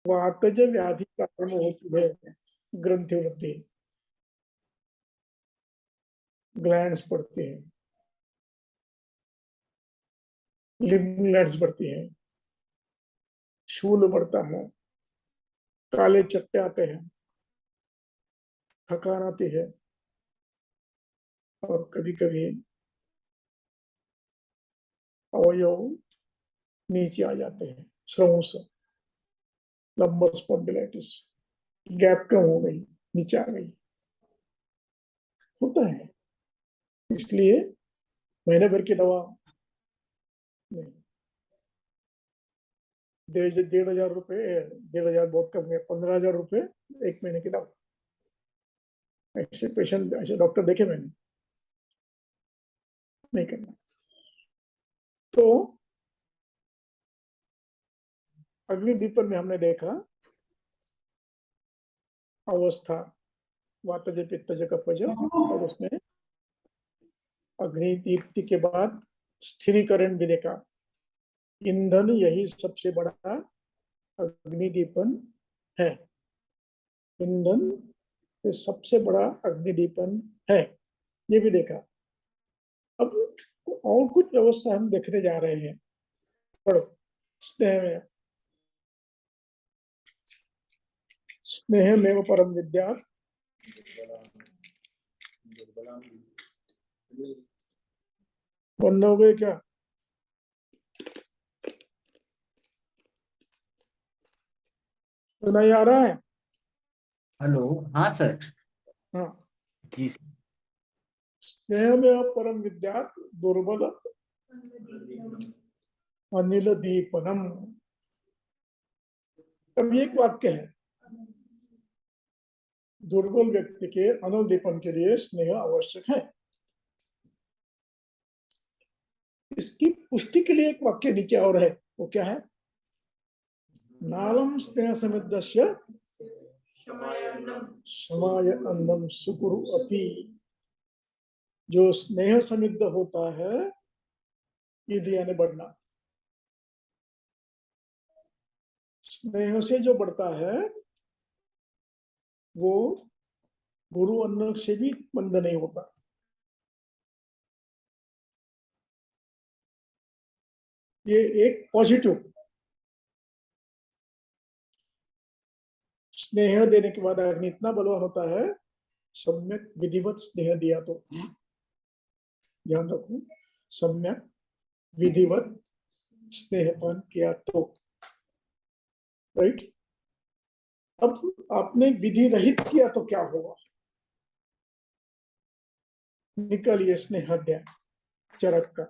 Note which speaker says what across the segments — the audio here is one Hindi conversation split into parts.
Speaker 1: वातज व्याधि कारण होती है ग्रंथि वृद्धि, ग्लैंड्स बढ़ते हैं, लिम्फ ग्लैंड्स बढ़ती हैं, शूल बढ़ता है, काले चट्टे आते हैं, थकान आती है, और कभी कभी अवयव नीचे आ जाते हैं, श्रवों से, लंबर स्पॉन्डिलाइटिस, गैप कम हो गई, नीचे आ गई, होता है। इसलिए महीने भर की दवा नहीं, 1,500 रुपये, 1,500 बहुत कम है, 15,000 रुपये एक महीने की दवा। ऐसे पेशेंट, ऐसे डॉक्टर देखे मैंने, नहीं करना। तो अग्नि दीपन में हमने देखा अवस्था, वातज पित्तज कफज, और उसमें अग्नि दीप्ति के बाद स्थिरीकरण भी देखा। ईंधन यही सबसे बड़ा अग्निदीपन है, ईंधन ये सबसे बड़ा अग्निदीपन है, ये भी देखा। अब और कुछ व्यवस्था हम देखने जा रहे हैं। पढ़ो, स्नेह में, स्नेह में परम विद्या, बंद हो गए क्या? सुनाई आ रहा है?
Speaker 2: हेलो, हाँ सर।
Speaker 1: हाँ,
Speaker 2: जी।
Speaker 1: स्नेह में परम विद्या दुर्बल अनिल दीपनम। अब एक वाक्य है, दुर्बल व्यक्ति के अनिल दीपन के लिए स्नेह आवश्यक है। इसकी पुष्टि के लिए एक वाक्य नीचे और है, वो क्या है? नालम स्नेह समिद्धस्य समाय अन्नम सुकुरु अपि। जो स्नेह समिद्ध होता है, ईद यानी बढ़ना, स्नेह से जो बढ़ता है वो गुरु अन्न से भी बंद नहीं होता। ये एक पॉजिटिव, स्नेह देने के बाद अग्नि इतना बलवान होता है, सम्यक विधिवत स्नेह दिया तो, ध्यान रखो, सम्यक विधिवत स्नेहपान किया तो, राइट। अब आपने विधि रहित किया तो क्या होगा? निकलिए स्नेहाध्याय चरक का।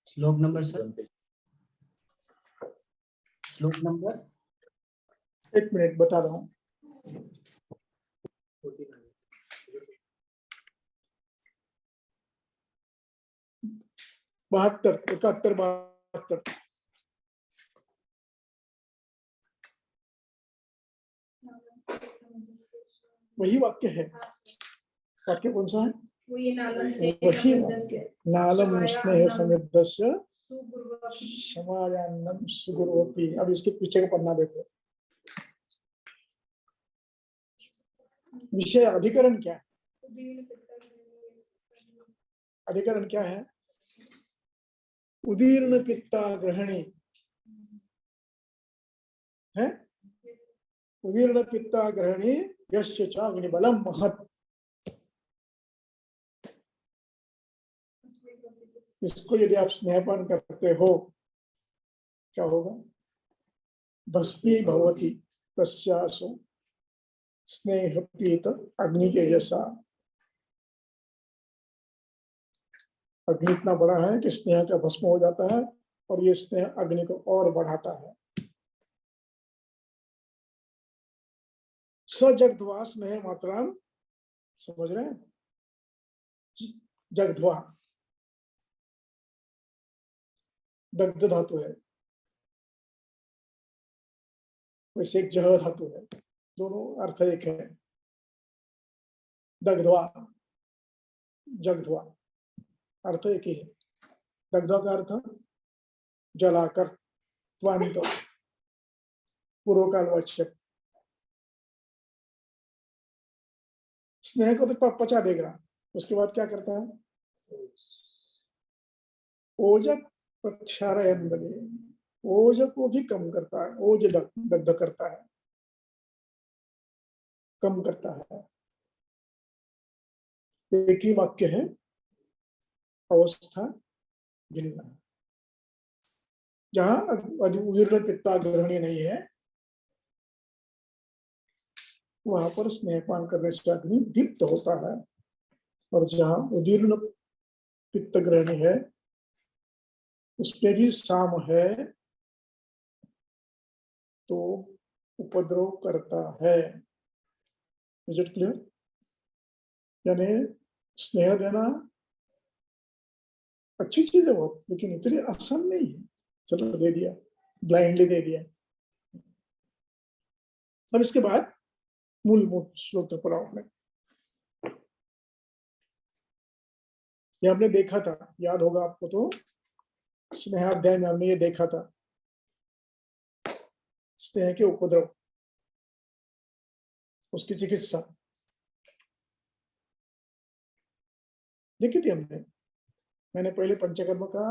Speaker 2: श्लोक नंबर सर, श्लोक नंबर।
Speaker 1: एक मिनट बता रहा हूं। 72, 71, 72। वही वाक्य है। वाक्य कौन सा है? वही वाक्य, नालम स्नेह समिद्धस्य समायान्नम सुगुरोपि। अब इसके पीछे का पन्ना देखो, विषय अधिकरण क्या है? अधिकरण क्या है? उदीर्ण पित्ता ग्रहणी है, उदीर्ण पित्ता ग्रहणी यश्च चाग्निबलम महत्। इसको यदि आप स्नेहपान करते हो, क्या होगा? भस्मी भवति तस्यासो स्नेह पीत अग्नि तेजसा। अग्नि इतना बड़ा है कि स्नेह का भस्म हो जाता है, और ये स्नेह अग्नि को और बढ़ाता है। सजगध्वा स्नेह मात्रा, समझ रहे हैं? जगध्वा दग्ध धातु है, वैसे एक जह धातु है, दोनों अर्थ एक है। दग्ध्वा, जगध्वा, अर्थ एक ही है। दग्ध्वा का अर्थ जलाकर, त्वानित, पूर्व कालवाचक। स्नेह को तो पचा देगा, उसके बाद क्या करता है? ओजक प्रक्षारयन बने, ओजक को भी कम करता है, ओज दग्ध करता है, कम करता है। एक ही वाक्य है, अवस्था भिन्न। जहां उदीर्ण पित्ता ग्रहणीय नहीं है, वहां पर स्नेहपान करने से अग्नि दीप्त होता है, और जहां उदीर्ण पित्त ग्रहणी है, उसमें भी साम है तो उपद्रव करता है। Is it clear? यानी स्नेह देना अच्छी चीज है बहुत, लेकिन इतनी आसान नहीं है। चलो दे दिया, ब्लाइंडली दे दिया। अब इसके बाद मूल श्लोक पढ़ाओ में। ये हमने देखा था, याद होगा आपको तो, स्नेहाध्याय में हमने ये देखा था, स्नेह के उपद्रव, उसकी चिकित्सा देखी थी हमने। मैंने पहले पंचकर्म का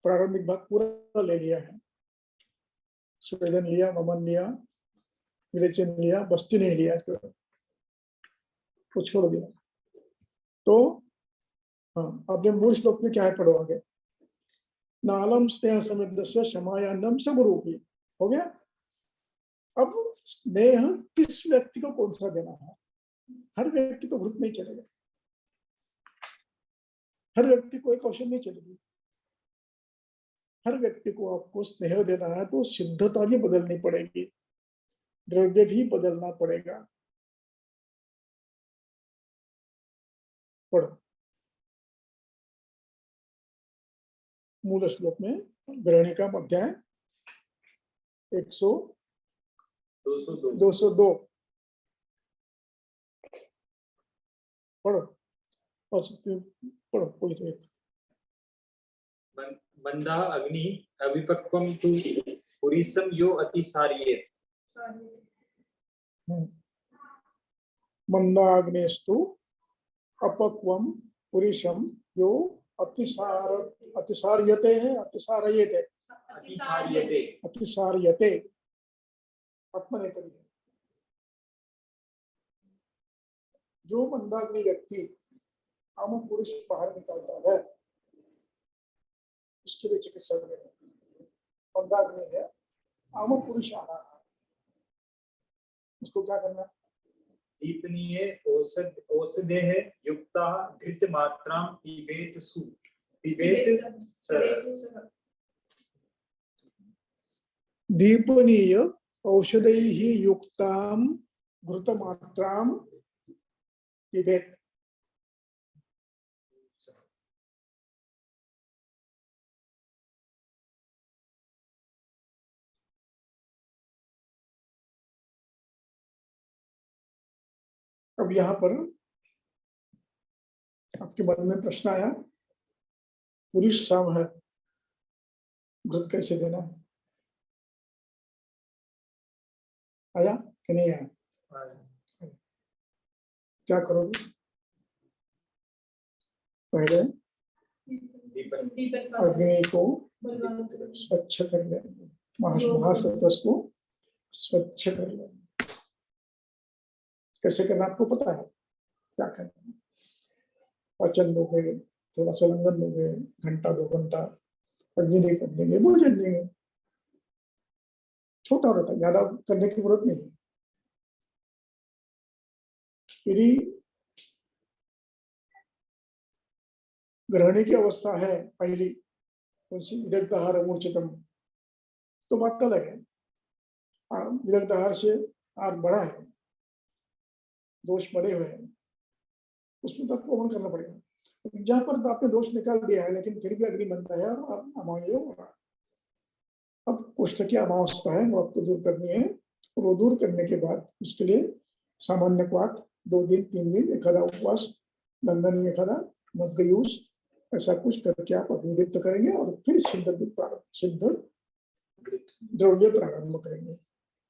Speaker 1: प्रारंभिक भाग पूरा ले लिया है। स्वेदन लिया, वमन लिया, विरेचन लिया, बस्ती नहीं लिया, को छोड़ दिया। तो हाँ, अपने मूल श्लोक में क्या है, पढ़ो आगे। नालम स्नेह समिद्रस्य क्षमायान्नम सबरूपी। हो गया। अब स्नेह किस व्यक्ति को कौन सा देना है? हर व्यक्ति को घृत नहीं चलेगा, हर व्यक्ति को एक औषध नहीं चलेगी। हर व्यक्ति को आपको स्नेह देना है तो शुद्धता भी बदलनी पड़ेगी, द्रव्य भी बदलना पड़ेगा। पढ़ो मूल श्लोक में, ग्रहणी का अध्याय 202। पढ़ो पढ़ो कोई तो एक।
Speaker 3: मंदा अग्नि अविपक्वम तु पुरीसम यो अतिसार्येत।
Speaker 1: मंदाग्नेस्तु अपक्वम पुरुषम यो अतिसार्यते है, अतिसार्यते,
Speaker 3: अतिसार्यते,
Speaker 1: अतिसार्यते, आत्मनेपदी। जो मंदाग्नि व्यक्ति आम पुरुष बाहर निकालता है, उसके लिए चिकित्सा करें। मंदाग्नि है, आम पुरुष आ रहा है, उसको क्या करना?
Speaker 3: दीपनीय औषधेः युक्ता घृत मात्रां पिबेत सु पिबेत
Speaker 1: दीपनीय औषधैः युक्तां घृत मात्रां पिबेत। अब यहाँ पर आपके मन में प्रश्न आया, पुरुष साम है, घृत कैसे देना है? आया कि नहीं आया? क्या करोगे? पहले अग्नि को स्वच्छ कर ले, महाश्वतस को स्वच्छ कर ले। कैसे करना आपको पता है? क्या करना? वचन दोगे, थोड़ा सा लंघन दोगे, घंटा 2 घंटा अग्नि नहीं कर देंगे, भोजन देंगे। छोटा रहता है, ज्यादा करने की जरूरत नहीं। यदि ग्रहणी की अवस्था है पहली, विदग्धाहार मूर्छितम, तो बात अलग है। विदग्धाहार से आर बड़ा है, दोष बड़े हुए हैं, उसमें तो आपको करना पड़ेगा। जहां पर आपने दोष निकाल दिया है लेकिन फिर भी अग्नि बनता है और अमान्य होगा। अब कोष्ठ की अमावस्था है, वो आपको दूर करनी है, और वो दूर करने के बाद उसके लिए सामान्य क्वात 2 दिन 3 दिन एखादा उपवास, नंदन एखादा मध्ययूस, ऐसा कुछ करके आप अग्निदीप्त करेंगे और फिर सिद्ध द्रव्य प्रारंभ करेंगे।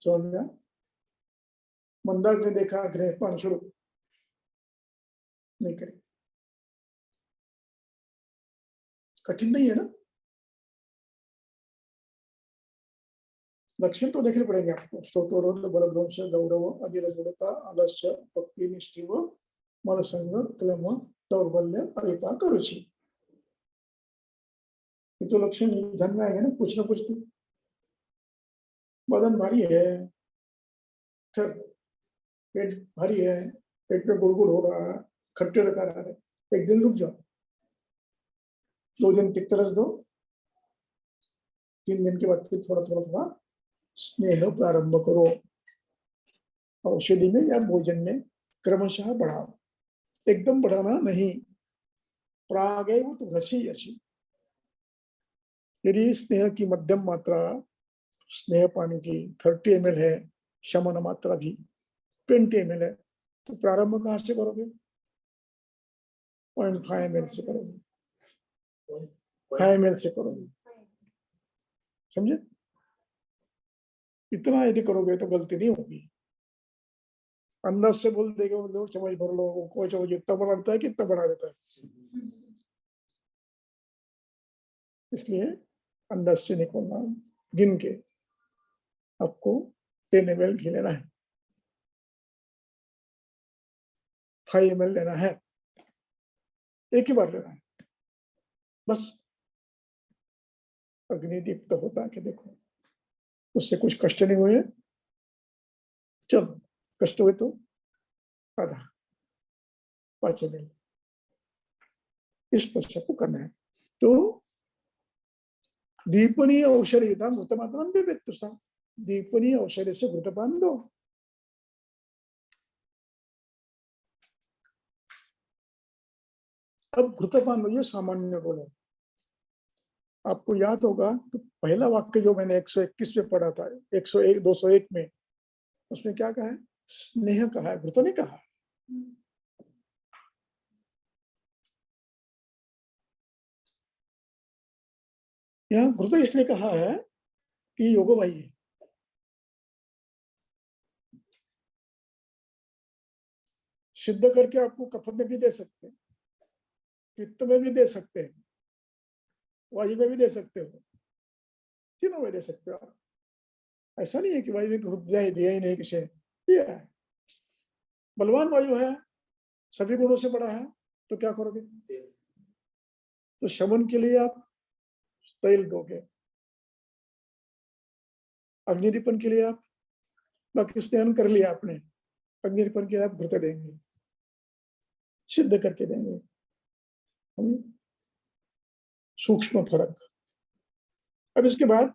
Speaker 1: समझ में? मंदाग्नि देखा, ग्रहपान शुरू नहीं करेंगे। कठिन नहीं है ना? लक्षण तो देखने पड़ेंगे आपको। स्तोत्रोध, बलभ्रंश, गौरव, अनिल गुणता, आलस्य, भक्ति, निष्ठिव, मनसंग, क्लम, दौर्बल्य, अविपाक, रुचि। ये तो लक्षण ध्यान में आएंगे ना कुछ तो। बदन भारी है, फिर पेट भारी है, पेट में गुड़गुड़ हो रहा है, खट्टे डकार आ रहे, एक दिन रुक जाओ, 2 दिन पित्त रस दो, 3 दिन के बाद फिर थोड़ा थोड़ा स्नेह प्रारंभ करो। औषधि में या भोजन में क्रमशः बढ़ाओ, एकदम बढ़ाना नहीं। प्रागैव तो रसी असी। यदि स्नेह की मध्यम मात्रा, स्नेह पानी की 30 ml है, शमन मात्रा भी 20 ml है, तो प्रारंभ कहाँ से करोगे? 0.5 ml से करोगे, 5 ml से करोगे। समझे? इतना यदि करोगे तो गलती नहीं होगी। अंदाज से बोल देगा वो लोग, चम्मच भर लो, कोई चम्मच इतना बड़ा देता है कि इतना बड़ा देता है। इसलिए अंदाज से निकलना, गिन के आपको 10 ml घी लेना है, 5 ml लेना है, एक ही बार लेना है बस। अग्निदीप्त होता है कि देखो उससे कुछ कष्ट नहीं हुए, चलो कष्ट हुए तो आधा 5 ml इस पश्चात को करना है। तो दीपनीय औषधि था घृतमात्रम बेबेत्तुसा, दीपनीय औषधि से घृतपान दो। अब घृतपान ये सामान्य गुण है। आपको याद होगा तो पहला वाक्य जो मैंने 121 में पढ़ा था, 101 201 में, उसमें क्या कहा है? स्नेह कहा है, घृत नहीं कहा। यहाँ घृत इसलिए कहा है कि योगवाही है। सिद्ध करके आपको कफन में भी दे सकते हैं, पित्त में भी दे सकते हैं, वायु में भी दे सकते हो, तीनों में दे सकते हो आप। ऐसा नहीं है कि वायु में घृत दिया ही नहीं किसी दिया है। बलवान वायु है, सभी गुणों से बड़ा है, तो क्या करोगे? तो शमन के लिए आप तैल दोगे, अग्निदीपन के लिए आप, बाकी स्नान कर लिया आपने, अग्निदीपन के लिए आप घृत देंगे, सिद्ध करके देंगे। सूक्ष्म फर्क। अब इसके बाद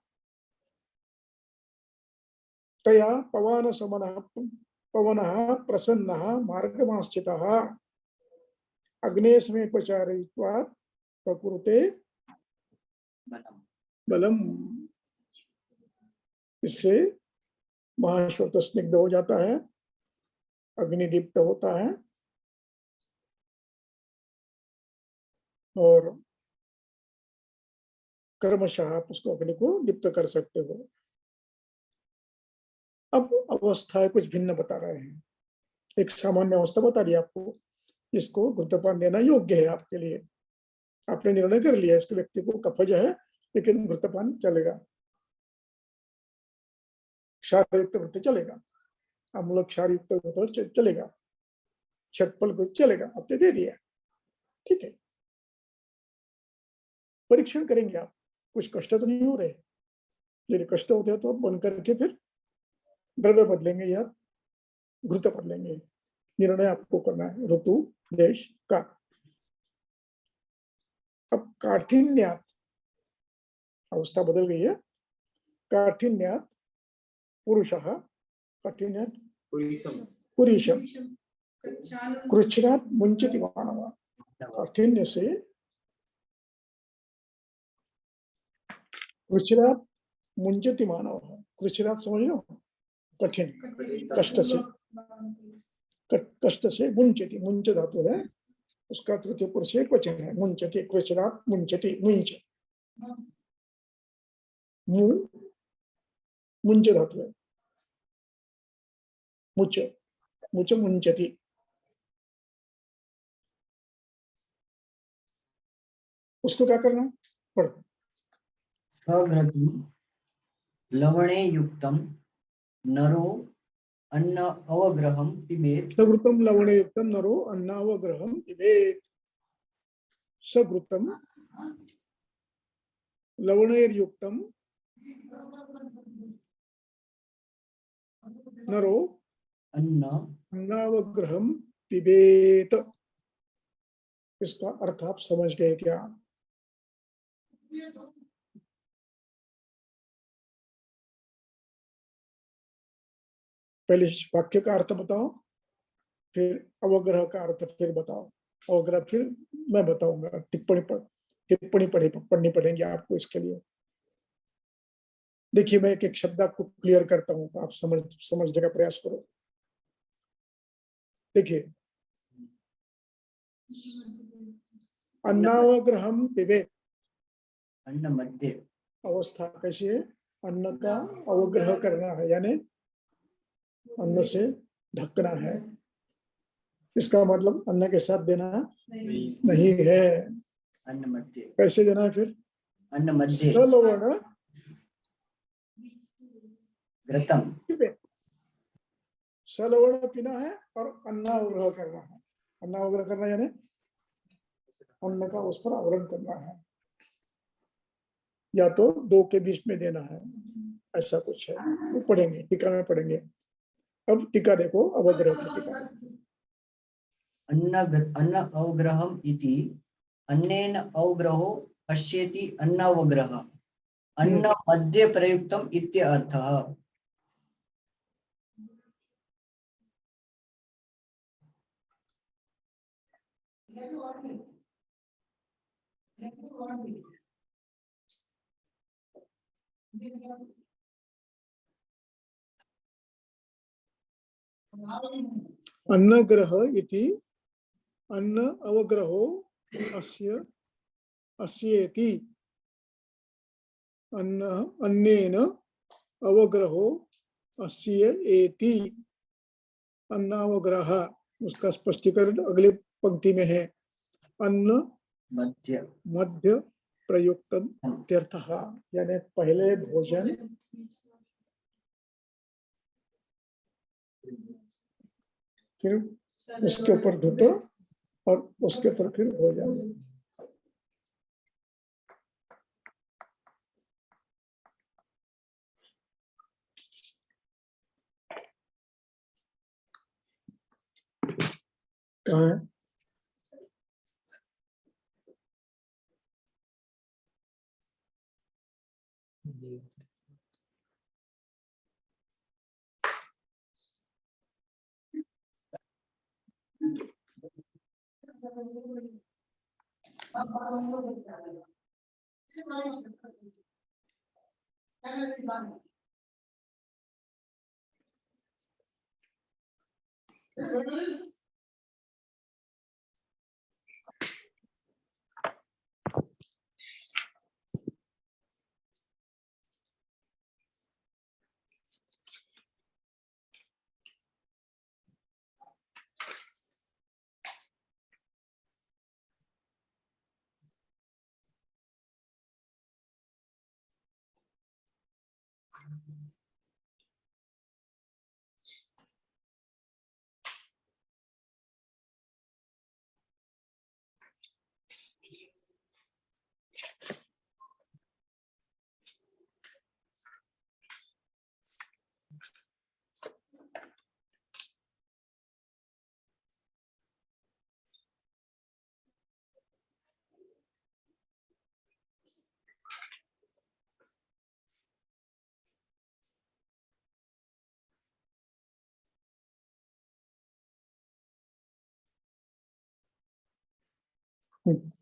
Speaker 1: तया पवन समन पवन प्रसन्न मार्गमास्थितः अग्नेस्मेपचारयित्वा प्रकृते बलम। इससे महाश्वत स्निग्ध हो जाता है, अग्निदीप्त होता है और कर्मशः आप उसको अग्नि को दीप्त कर सकते हो। अब अवस्थाएं कुछ भिन्न बता रहे हैं। एक सामान्य अवस्था बता दी आपको, इसको घृतपान देना योग्य है आपके लिए। आपने निर्णय कर लिया इसके व्यक्ति को कफज है लेकिन घृतपान चलेगा, क्षारयुक्त व्रत चलेगा, अम्ल क्षारयुक्त व्रत चलेगा, षटफल व्रत चलेगा, आपने दे दिया, ठीक है। परीक्षण करेंगे आप, कुछ कष्ट तो नहीं हो रहे। यदि कष्ट होते हैं तो बंद करके फिर द्रव्य बदलेंगे या घृत बदलेंगे। निर्णय आपको करना है ऋतु देश का। अब काठिन्यात अवस्था बदल गई है। काठिन्यात पुरुषः, काठिन्यात पुरुषम, कृच्छ्रात मुंचति मानव। काठिन्य से कृच्छ्रात मुंचति मानव, कृच्छ्रात समझ लो, कठिन, कष्ट से। कष्ट से मुंचति, मुंच धातु है, उसका तृतीय पुरुष एक वचन है, मुंचति, कृचनात् मुंचति, मुंच, मुंच धातु है, मुच, मुच मुंचति। उसको क्या करना है, पढ़।
Speaker 2: सघ्रति लवणे युक्तम नरो अन्न अवग्रहम पिबेत।
Speaker 1: सघृतम लवणे युक्तम नरो अन्नावग्रहम पिबेत। सघृतम लवणैर्युक्तम नरो अन्नावग्रहम पिबेत। इसका अर्थ आप समझ गए क्या? पहले वाक्य का अर्थ बताओ, फिर अवग्रह का अर्थ फिर बताओ, अवग्रह फिर मैं बताऊंगा। टिप्पणी पढ़नी पड़ेगी आपको इसके लिए। देखिए, मैं एक एक शब्द आपको क्लियर करता हूं, आप समझने का प्रयास करो। देखिए, अन्नावग्रहम पिबेत,
Speaker 2: अन्न मध्य
Speaker 1: अवस्था कैसी है? अन्न का अवग्रह करना है, यानी अन्न से ढकना है। इसका मतलब अन्न के साथ देना नहीं है।
Speaker 2: अन्न मध्य
Speaker 1: कैसे देना है फिर?
Speaker 2: अन्न मध्य
Speaker 1: सलवण
Speaker 2: घृतम।
Speaker 1: पिबेत, सलवण पीना है और अन्नावग्रह करना है। अन्नावग्रह करना यानी अन्न का उस पर आवरण करना है, या तो दो के बीच में देना है, ऐसा कुछ है। तो पढ़ेंगे, टीका में पढ़ेंगे। अब टीका देखो, अवग्रह की टीका।
Speaker 2: अन्न अवग्रहम इति अन्नेन अवग्रहो पश्येति अन्नावग्रह अन्न मध्य प्रयुक्तम इत्यर्थः।
Speaker 1: अन्नग्रह इति अन्न अवग्रहो अस्य अस्येति अन्नेन अवग्रहो अस्य एति। अन्नावग्रह, उसका स्पष्टीकरण अगली पंक्ति में है। अन्न मध्य प्रयुक्तम इत्यर्थः, यानी पहले भोजन फिर उसके ऊपर धुतो और उसके ऊपर फिर भोजन। कहाँ है?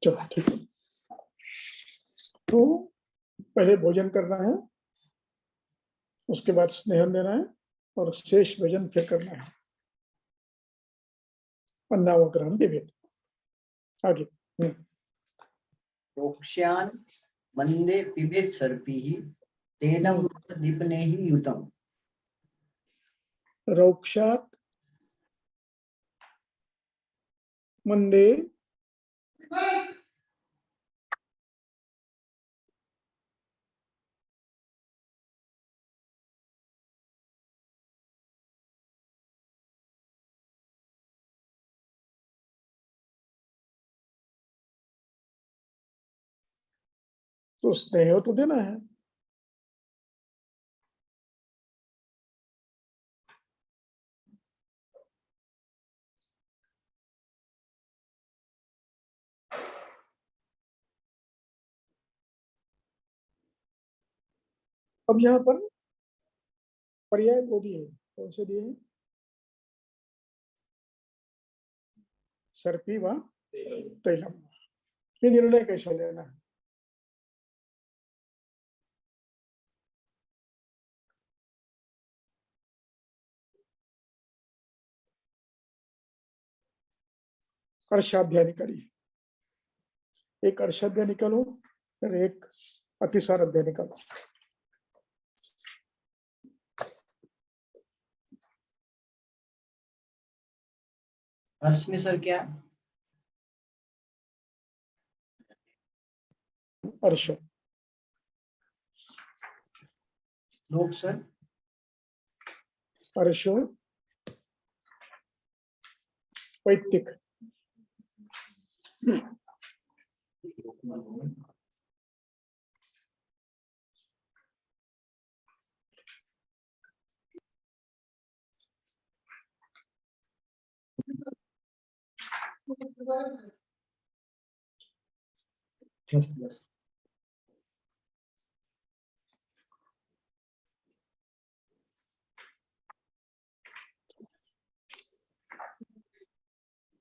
Speaker 1: चलो ठीक है। तो पहले भोजन करना है, उसके बाद स्नेहन देना है और शेष भोजन फिर करना है। अन्नावग्रहम पिबेत। आगे।
Speaker 2: रोक्ष्यान् मंदे पिबेत् सर्पीः तेन दीपने ही युतम्।
Speaker 1: रोक्षात मंदे तो स्नेह तो देना है। अब यहाँ पर पर्याय दो दिए, कौन से दिए हैं? सर्पी व तैलम। ये निर्णय कैसे लेना है? अर्शाध्याय निकालिए, एक अर्शाध्याय निकालो, फिर एक अतिसार अध्याय निकालो।
Speaker 2: अर्श में सर क्या?
Speaker 1: अर्श
Speaker 2: लोक सर
Speaker 1: अर्श वैदिक।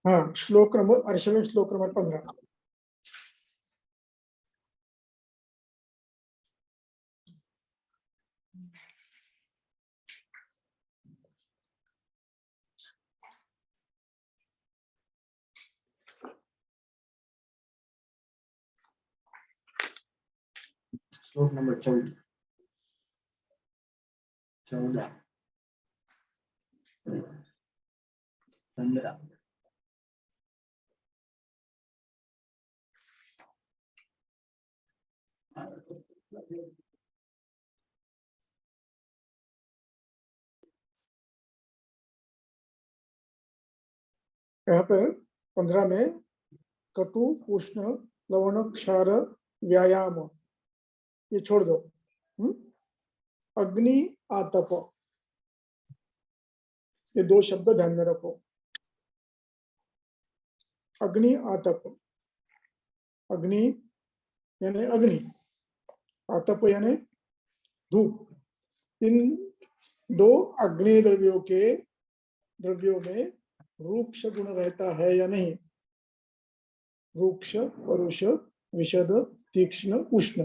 Speaker 1: हाँ, श्लोक नंबर अर्श में श्लोक नंबर 15।
Speaker 2: श्लोक नंबर 14 15।
Speaker 1: यहाँ पर 15 में कटु उष्ण लवण क्षार व्यायाम ये छोड़ दो। अग्नि आतप ये दो शब्द ध्यान में रखो। अग्नि आतप, अग्नि यानी अग्नि, आतप यानी धूप। इन दो अग्नि द्रव्यों में रूक्ष गुण रहता है या नहीं? रूक्ष, परुष, विशद, तीक्ष्ण, उष्ण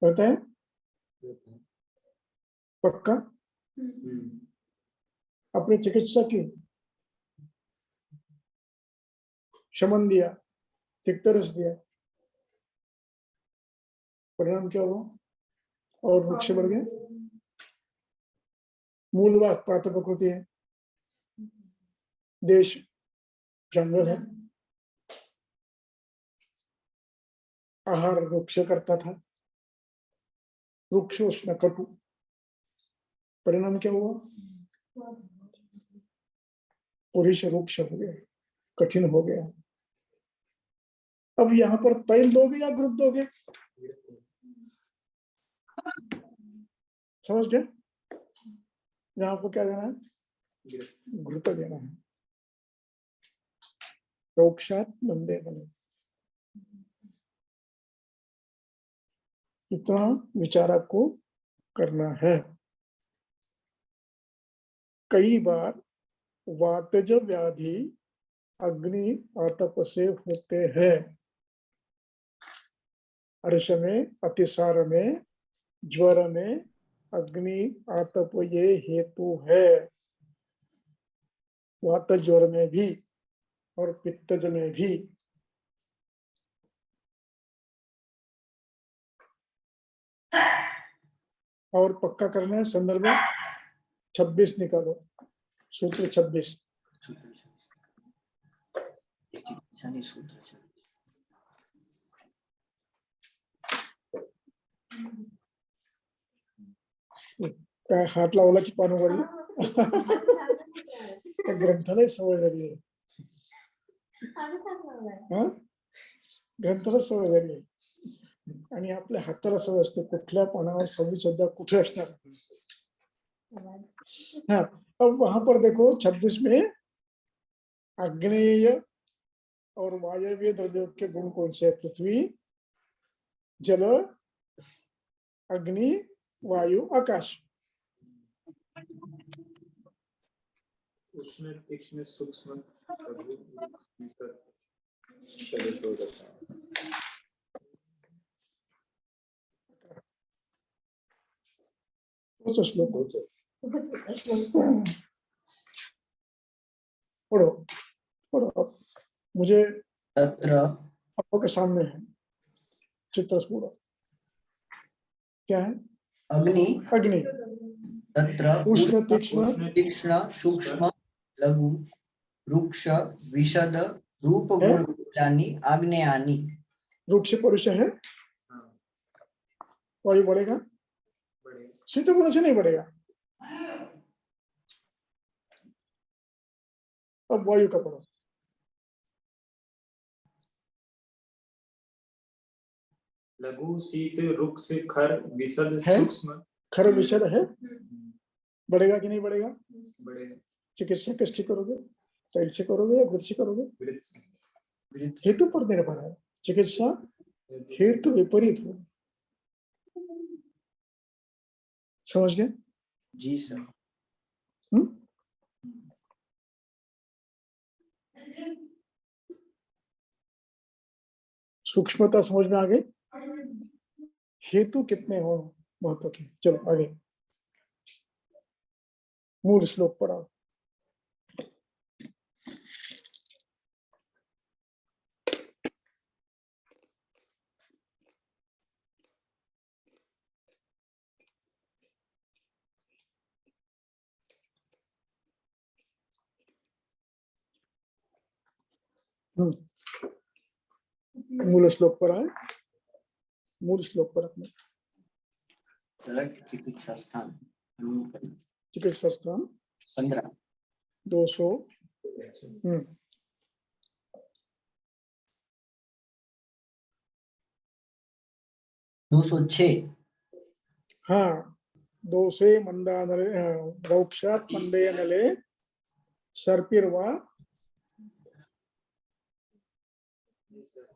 Speaker 1: रहता है? पक्का? अपने चिकित्सा की शमन दिया, तिक्तरस दिया, परिणाम क्या हुआ? और वृक्ष बढ़ गया। मूलवाद प्रात प्रकृति है, देश जंगल है, आहार वृक्ष करता था, वृक्ष उष्ण कटु, परिणाम क्या हुआ? पुरुष वृक्ष हो गया, कठिन हो गया। अब यहाँ पर तैल दोगे या घृत दोगे? समझ गए? यहाँ को क्या देना है? घृत देना है। रोक्षात मंदे बने, इतना विचारक को करना है। कई बार वातज व्याधि अग्नि आतप से होते हैं। अर्श में, अतिसार में, ज्वर में अग्नि आतप ये हेतु है। वात ज्वर में भी और पित्तज में भी। और पक्का करना है, संदर्भ 26 निकालो, सूत्र 26।
Speaker 2: सूत्र
Speaker 1: काय हात लावला की पान वगैरे ग्रंथाला सवय झाली आहे, हा ग्रंथाला सवय झाली आहे आणि आपल्या हाताला सवय असते कुठल्या पानावर सवय सध्या कुठे असणार। हाँ, अब वहां पर देखो 26 में आग्नेय और वायव्य द्रव्यों के गुण कौन से है? पृथ्वी, जल, अग्नि, वायु, आकाश।
Speaker 3: उष्ण तीक्ष्ण सूक्ष्म लघु स्थूल स्थूल।
Speaker 1: कौन सा श्लोक हो? पढ़ो पढ़ो, मुझे
Speaker 2: तत्र
Speaker 1: आपके सामने है चित्र पूरा। क्या है?
Speaker 2: अग्नि
Speaker 1: अग्नि,
Speaker 2: तत्र
Speaker 1: उष्ण तीक्ष्ण
Speaker 2: तीक्ष्ण सूक्ष्म लघु वृक्ष विशद रूप
Speaker 1: है?
Speaker 2: गुण रूपानि आग्नेयानि।
Speaker 1: वृक्ष पुरुष है, वायु बढ़ेगा, शीत गुण से नहीं बढ़ेगा। अब वायु का पढ़ो।
Speaker 3: लघु शीत रुक्ष खर विशद
Speaker 1: है?
Speaker 3: सूक्ष्म।
Speaker 1: खर विशद है, बढ़ेगा कि नहीं बढ़ेगा?
Speaker 3: बढ़ेगा।
Speaker 1: चिकित्सा किससे करोगे? तैल से करोगे या वृक्ष से करोगे?
Speaker 2: वृक्ष
Speaker 1: हेतु पर निर्भर है, चिकित्सा हेतु विपरीत हो। समझ गए?
Speaker 2: जी सर।
Speaker 1: सूक्ष्मता समझ में आ गई? हेतु कितने हो महत्व के। चलो आगे, मूल श्लोक पढ़ाओ। मूल श्लोक पर आए, मूल श्लोक पर अपने
Speaker 2: चिकित्सा स्थान
Speaker 1: चिकित्सा स्थान
Speaker 2: 15
Speaker 1: 200
Speaker 2: 206।
Speaker 1: हाँ, 2 से मंदानले रौक्षात मंडेयनले सर्पिर्वा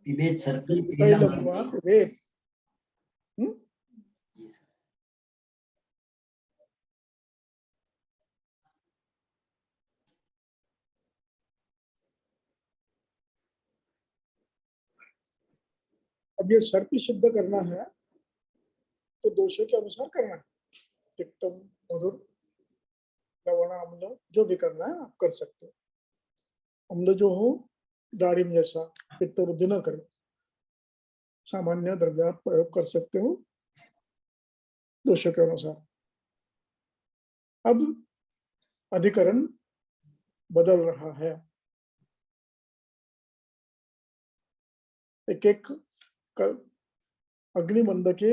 Speaker 2: पिबेत सर्पी
Speaker 1: तैलम्वा पिबेत। अब ये सर्पी सिद्ध करना है तो दोषों के अनुसार करना है। तिक्तम, मधुर, लवण, अम्ल, जो भी करना है आप कर सकते हो। अम्ल जो हो दाढ़ी में जैसा, पित्त वृद्धि न करे, सामान्य द्रव्य आप प्रयोग कर सकते हो दोषों के अनुसार। अब अधिकरण बदल रहा है, एक एक अग्निमंद के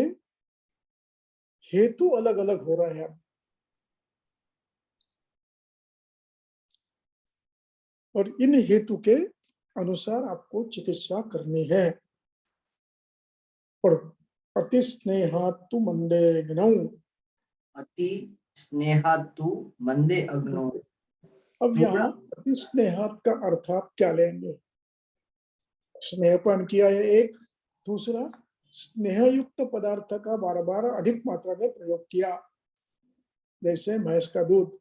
Speaker 1: हेतु अलग अलग हो रहे हैं और इन हेतु के अनुसार आपको चिकित्सा करनी है। पढ़ो। अति स्नेहातु मंदे अग्नौ।
Speaker 2: अति स्नेहातु मंदे अग्नौ।
Speaker 1: अब यहाँ अति स्नेहात का अर्थ आप क्या लेंगे? स्नेहपान किया है एक, दूसरा स्नेह युक्त पदार्थ का बार बार अधिक मात्रा में प्रयोग किया, जैसे भैंस का दूध,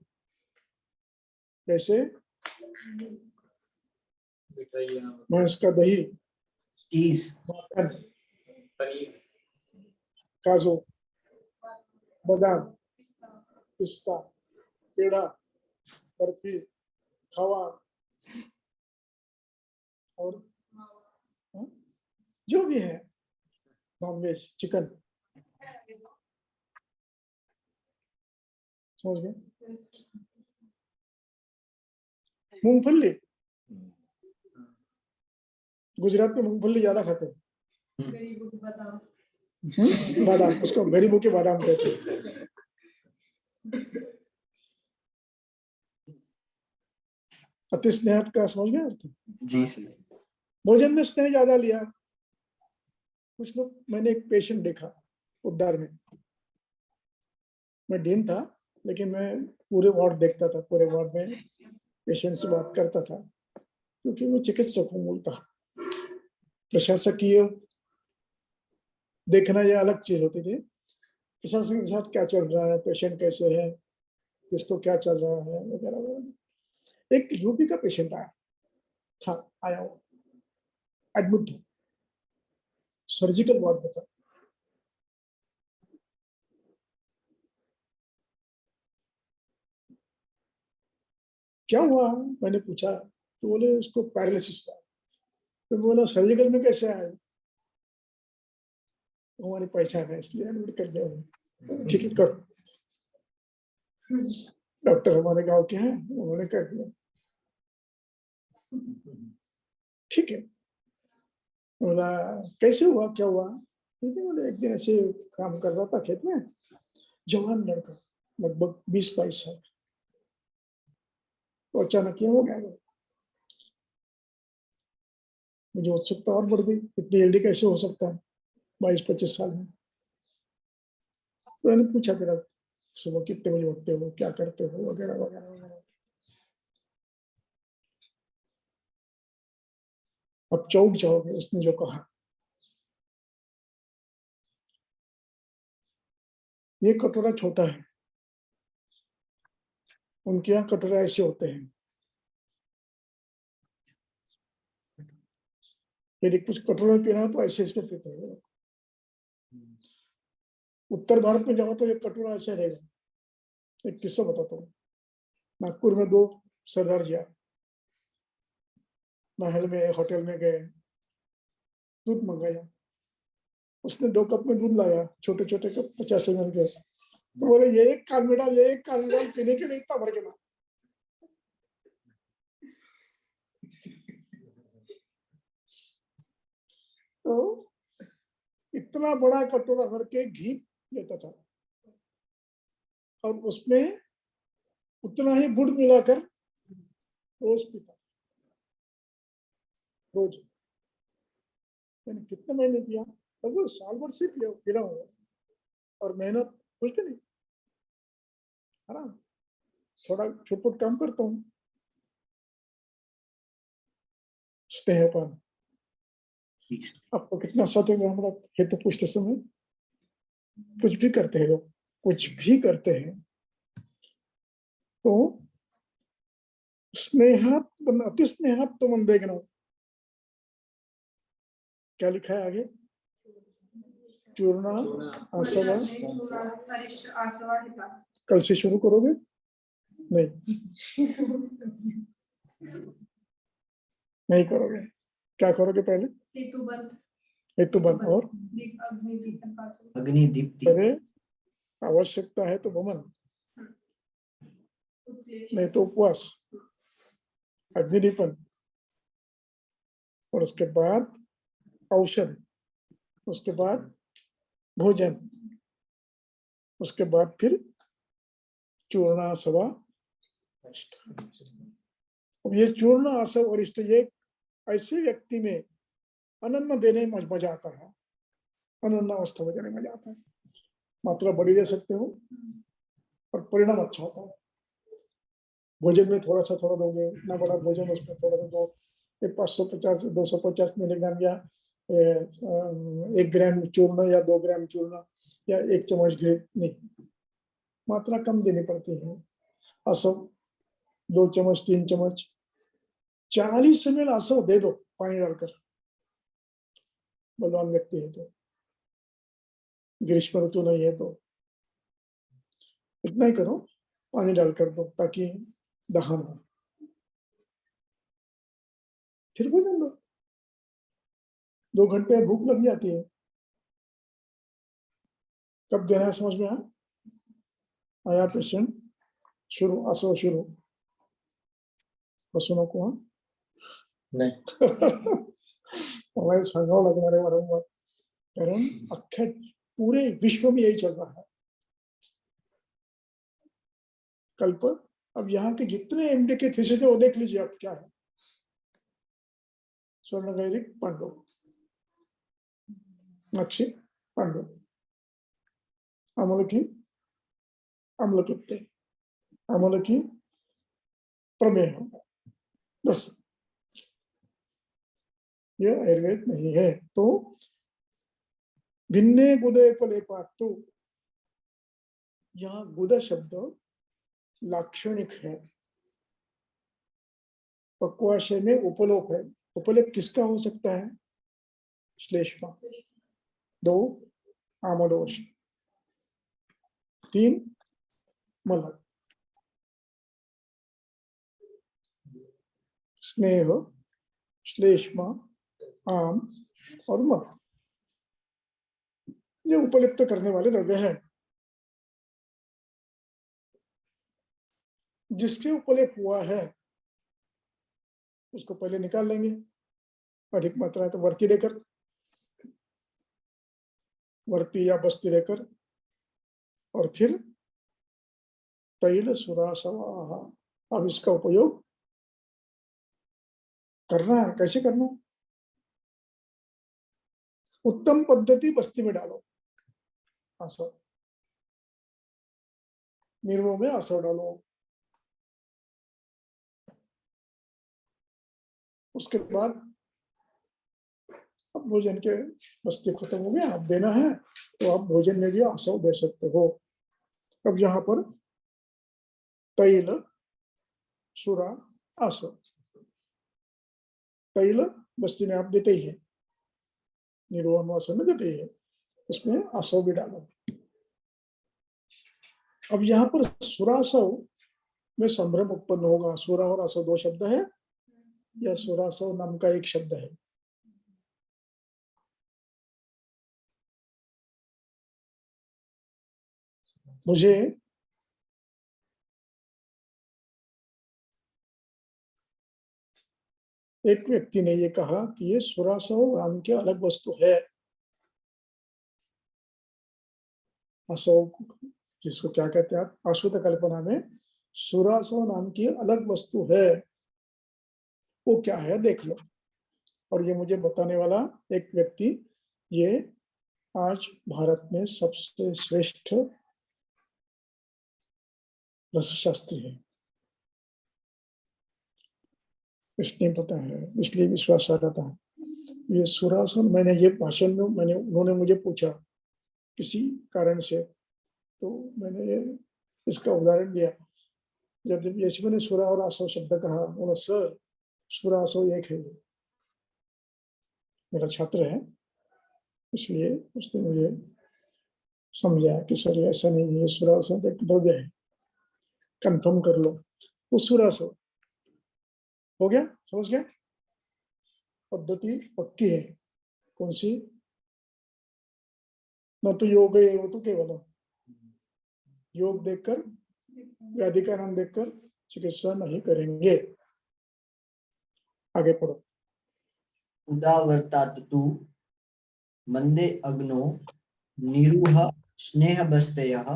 Speaker 1: जैसे भैंस का दही,
Speaker 2: चीज,
Speaker 3: पनीर,
Speaker 1: काजू, बादाम, पिस्ता, पेड़ा, बर्फी, खावा और हाँ, जो भी है नॉनवेज चिकन, समझ गए? मूंगफली, गुजरात में मूंगफली ज्यादा खाते हैं। बादाम, उसको गरीबों के बादाम कहते हैं। अति स्नेह का समझ गए अर्थ?
Speaker 2: जी सर।
Speaker 1: भोजन में स्नेह ज्यादा लिया। कुछ लोग, मैंने एक पेशेंट देखा उद्धार में, मैं डीन था लेकिन मैं पूरे वार्ड देखता था, पूरे वार्ड में पेशेंट से बात करता था, क्योंकि वो चिकित्सक हूँ मूलतः। प्रशासकीय देखना ये अलग चीज होती थी, प्रशासन के साथ क्या चल रहा है, पेशेंट कैसे है, किसको क्या चल रहा है वगैरह वगैरह। एक यूपी का पेशेंट आया हुआ, एडमिट था, सर्जिकल वार्ड में था। क्या हुआ मैंने पूछा, तो बोले उसको पैरालिसिस हुआ। तो बोला सर्जिकल में कैसे आए? हमारी पहचान है इसलिए एडमिट कर दिया। ठीक है करो, डॉक्टर हमारे गांव के हैं, उन्होंने कर दिया। ठीक है, बोला कैसे हुआ, क्या हुआ? बोले एक दिन ऐसे काम कर रहा था खेत में, जवान लड़का लगभग 20-22 साल, तो अचानक ये हो गया। मुझे उत्सुकता और बढ़ गई, इतनी जल्दी कैसे हो सकता है 22-25 साल में। तो मैंने पूछा तेरा सुबह कितने बजे उठते हो, क्या करते हो वगैरह वगैरह वगैरह। अब चौंक जाओगे उसने जो कहा। ये कटोरा छोटा है, उनके यहाँ कटोरा ऐसे होते हैं, यदि कुछ कटोरा पीना हो तो ऐसे इसमें पीते हैं। उत्तर भारत में जाओ तो ये कटोरा ऐसे रहेगा। एक किस्सा बताता हूँ। नागपुर में 2 सरदार जी आए, महल में होटल में गए, दूध मंगाया, उसने 2 कप में दूध लाया, छोटे छोटे कप 50 ml के। तो बोले ये एक कान में डाल, ये एक कान में डाल, पीने के लिए इतना भर के ला। तो इतना बड़ा कटोरा भर के घी लेता था और उसमें उतना ही गुड़ मिलाकर रोज पीता, रोज। मैंने कितने महीने पिया, लगभग साल भर से पीना हुआ, और मेहनत कुछ भी नहीं, आराम, थोड़ा छोट काम करता हूँ। स्नेहपान आपको कितना सत्य में हमारा हेतु पुष्ट समय। कुछ भी करते हैं लोग, कुछ भी करते हैं तो स्नेहात अति स्नेहात तो मन देखना। क्या लिखा है आगे? चूर्णा आसवा। कल से शुरू करोगे? नहीं नहीं करोगे। क्या करोगे पहले? हेतुबंध और
Speaker 2: अग्नि दीप्ति।
Speaker 1: अरे आवश्यकता है तो वमन, नहीं तो उपवास, अग्निदीपन, और उसके बाद औषध, उसके बाद भोजन, उसके बाद फिर चूर्णा सवा। अब ये चूर्ण आसव और इष्ट, ये ऐसे व्यक्ति में अनन्न देने में मजा आता है, अनन्न अवस्था में देने में मजा आता है। मात्रा बड़ी दे सकते हो और परिणाम अच्छा होता है। भोजन में थोड़ा सा थोड़ा दोगे, इतना बड़ा भोजन उसमें थोड़ा सा दो, 550-250 मिलीग्राम या 1 ग्राम चूर्ण या 2 ग्राम चूर्ण या 1 चम्मच घी, नहीं, मात्रा कम देनी पड़ती है। आसव 2 चम्मच 3 चम्मच, 40 ml आसव दे दो पानी डालकर, बलवान व्यक्ति है तो, ग्रीष्म ऋतु नहीं है तो इतना ही करो, पानी डालकर दो ताकि दहन हो। फिर भोजन लो। 2 घंटे भूख लग जाती है, कब देना है समझ में आया पेशेंट? शुरू आसो शुरू सुनो को
Speaker 3: नाही
Speaker 1: हमारे सांगावं लागणार आहे वारंवार, कारण अख्ख्या पूरे विश्व में यही चल रहा है। कल्प अब यहाँ के जितने एमडी के थीसिस है वो देख लीजिए आप क्या है। स्वर्णगैरिक पांडव, नक्षी पांडव, अमलकी अम्लपित्त, अमलकी प्रमेह, बस ये आयुर्वेद नहीं है। तो भिन्ने गुदे पले पातु, यहाँ गुद शब्द लाक्षणिक है, पक्वाशय में उपलोप है। उपलेप किसका हो सकता है? श्लेष्मा। 2 आमदोष, 3 मलक, स्नेह, श्लेष्मा, आम और मल, ये उपलिप्त करने वाले द्रव्य हैं। जिसके उपलेप हुआ है उसको पहले निकाल लेंगे, अधिक मात्रा है तो वर्ती देकर, वर्ती या बस्ती देकर, और फिर तैल सुरासवा। अब इसका उपयोग करना है, कैसे करना? उत्तम पद्धति बस्ती में डालो, आसव, निर्वो में आसव डालो। उसके बाद अब भोजन के बस्ती खत्म हो गया, आप देना है तो आप भोजन में भी आसव दे सकते हो। अब यहाँ पर तैल सुरा आसव, तैल बस्ती में आप देते ही है, निर्वाण आसव में देते ही है, उसमें आसव भी डालो। अब यहाँ पर सुरासव में संभ्रम उत्पन्न होगा। सुरा और आसव 2 शब्द है या सुरासव नाम का एक शब्द है? मुझे एक व्यक्ति ने ये कहा कि ये सुरासव नाम की अलग वस्तु है। आसव जिसको क्या कहते हैं आप, आशुत कल्पना में सुरासव नाम की अलग वस्तु है, वो क्या है देख लो। और ये मुझे बताने वाला एक व्यक्ति, ये आज भारत में सबसे श्रेष्ठ रसशास्त्री है। इसलिए पता है, इसलिए विश्वास आ रहा था। ये सुरासन, मैंने ये भाषण में उन्होंने मुझे पूछा किसी कारण से, तो मैंने इसका उदाहरण दिया। जब यशु ने सुरा और आसव शब्द कहा, बोला सर सुरा आसव एक है, मेरा छात्र है, इसलिए उसने मुझे समझाया कि सर ऐसा नहीं है, सुरा आसव एक द्रव्य है, कंफर्म कर लो। वो सुरा आसव हो गया, समझ गया? पद्धति पक्की है। कौन सी? न तो योग है वो तो केवल योग देखकर, व्याधि का नाम देखकर चिकित्सा नहीं करेंगे। आगे पढ़ो।
Speaker 4: उदावर्तात तु मंदे अग्नो निरूह स्नेह बस्तयः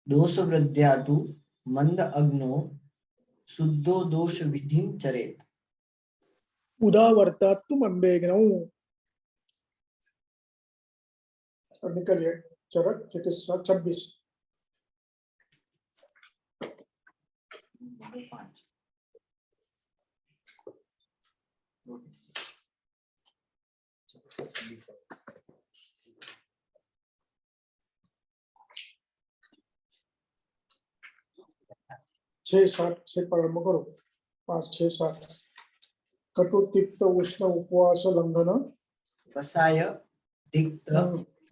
Speaker 4: दोषवृद्ध्या तु मंद अग्नो शुद्धो दोष विधिं चरेत्।
Speaker 1: उदावर्तात तु मंदेग्नौ, और निकलिए चरक चिकित्सा 26।
Speaker 4: 5
Speaker 1: 6-7 से प्रारंभ करो। 5, 6, 7। कटु तिक्त उष्ण उपवास लंघन
Speaker 4: कसाय तिक्त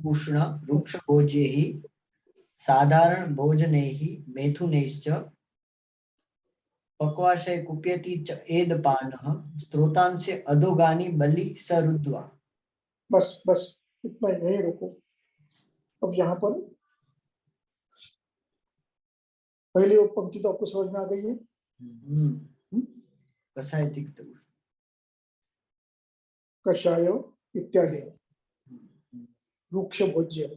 Speaker 4: उष्ण वृक्ष भोज्यैः साधारण भोजनैः मैथुनैश्च पक्वाशय कुप्यति च एदपानः स्त्रोतांसे अधोगानी बलि सरुद्वा।
Speaker 1: बस बस इतना ही, यहीं रुको। अब यहाँ पर पहली वो पंक्ति तो आपको समझ में आ गई है।
Speaker 4: कषाय तिक्त
Speaker 1: कषाय इत्यादि रुक्ष भोज्य।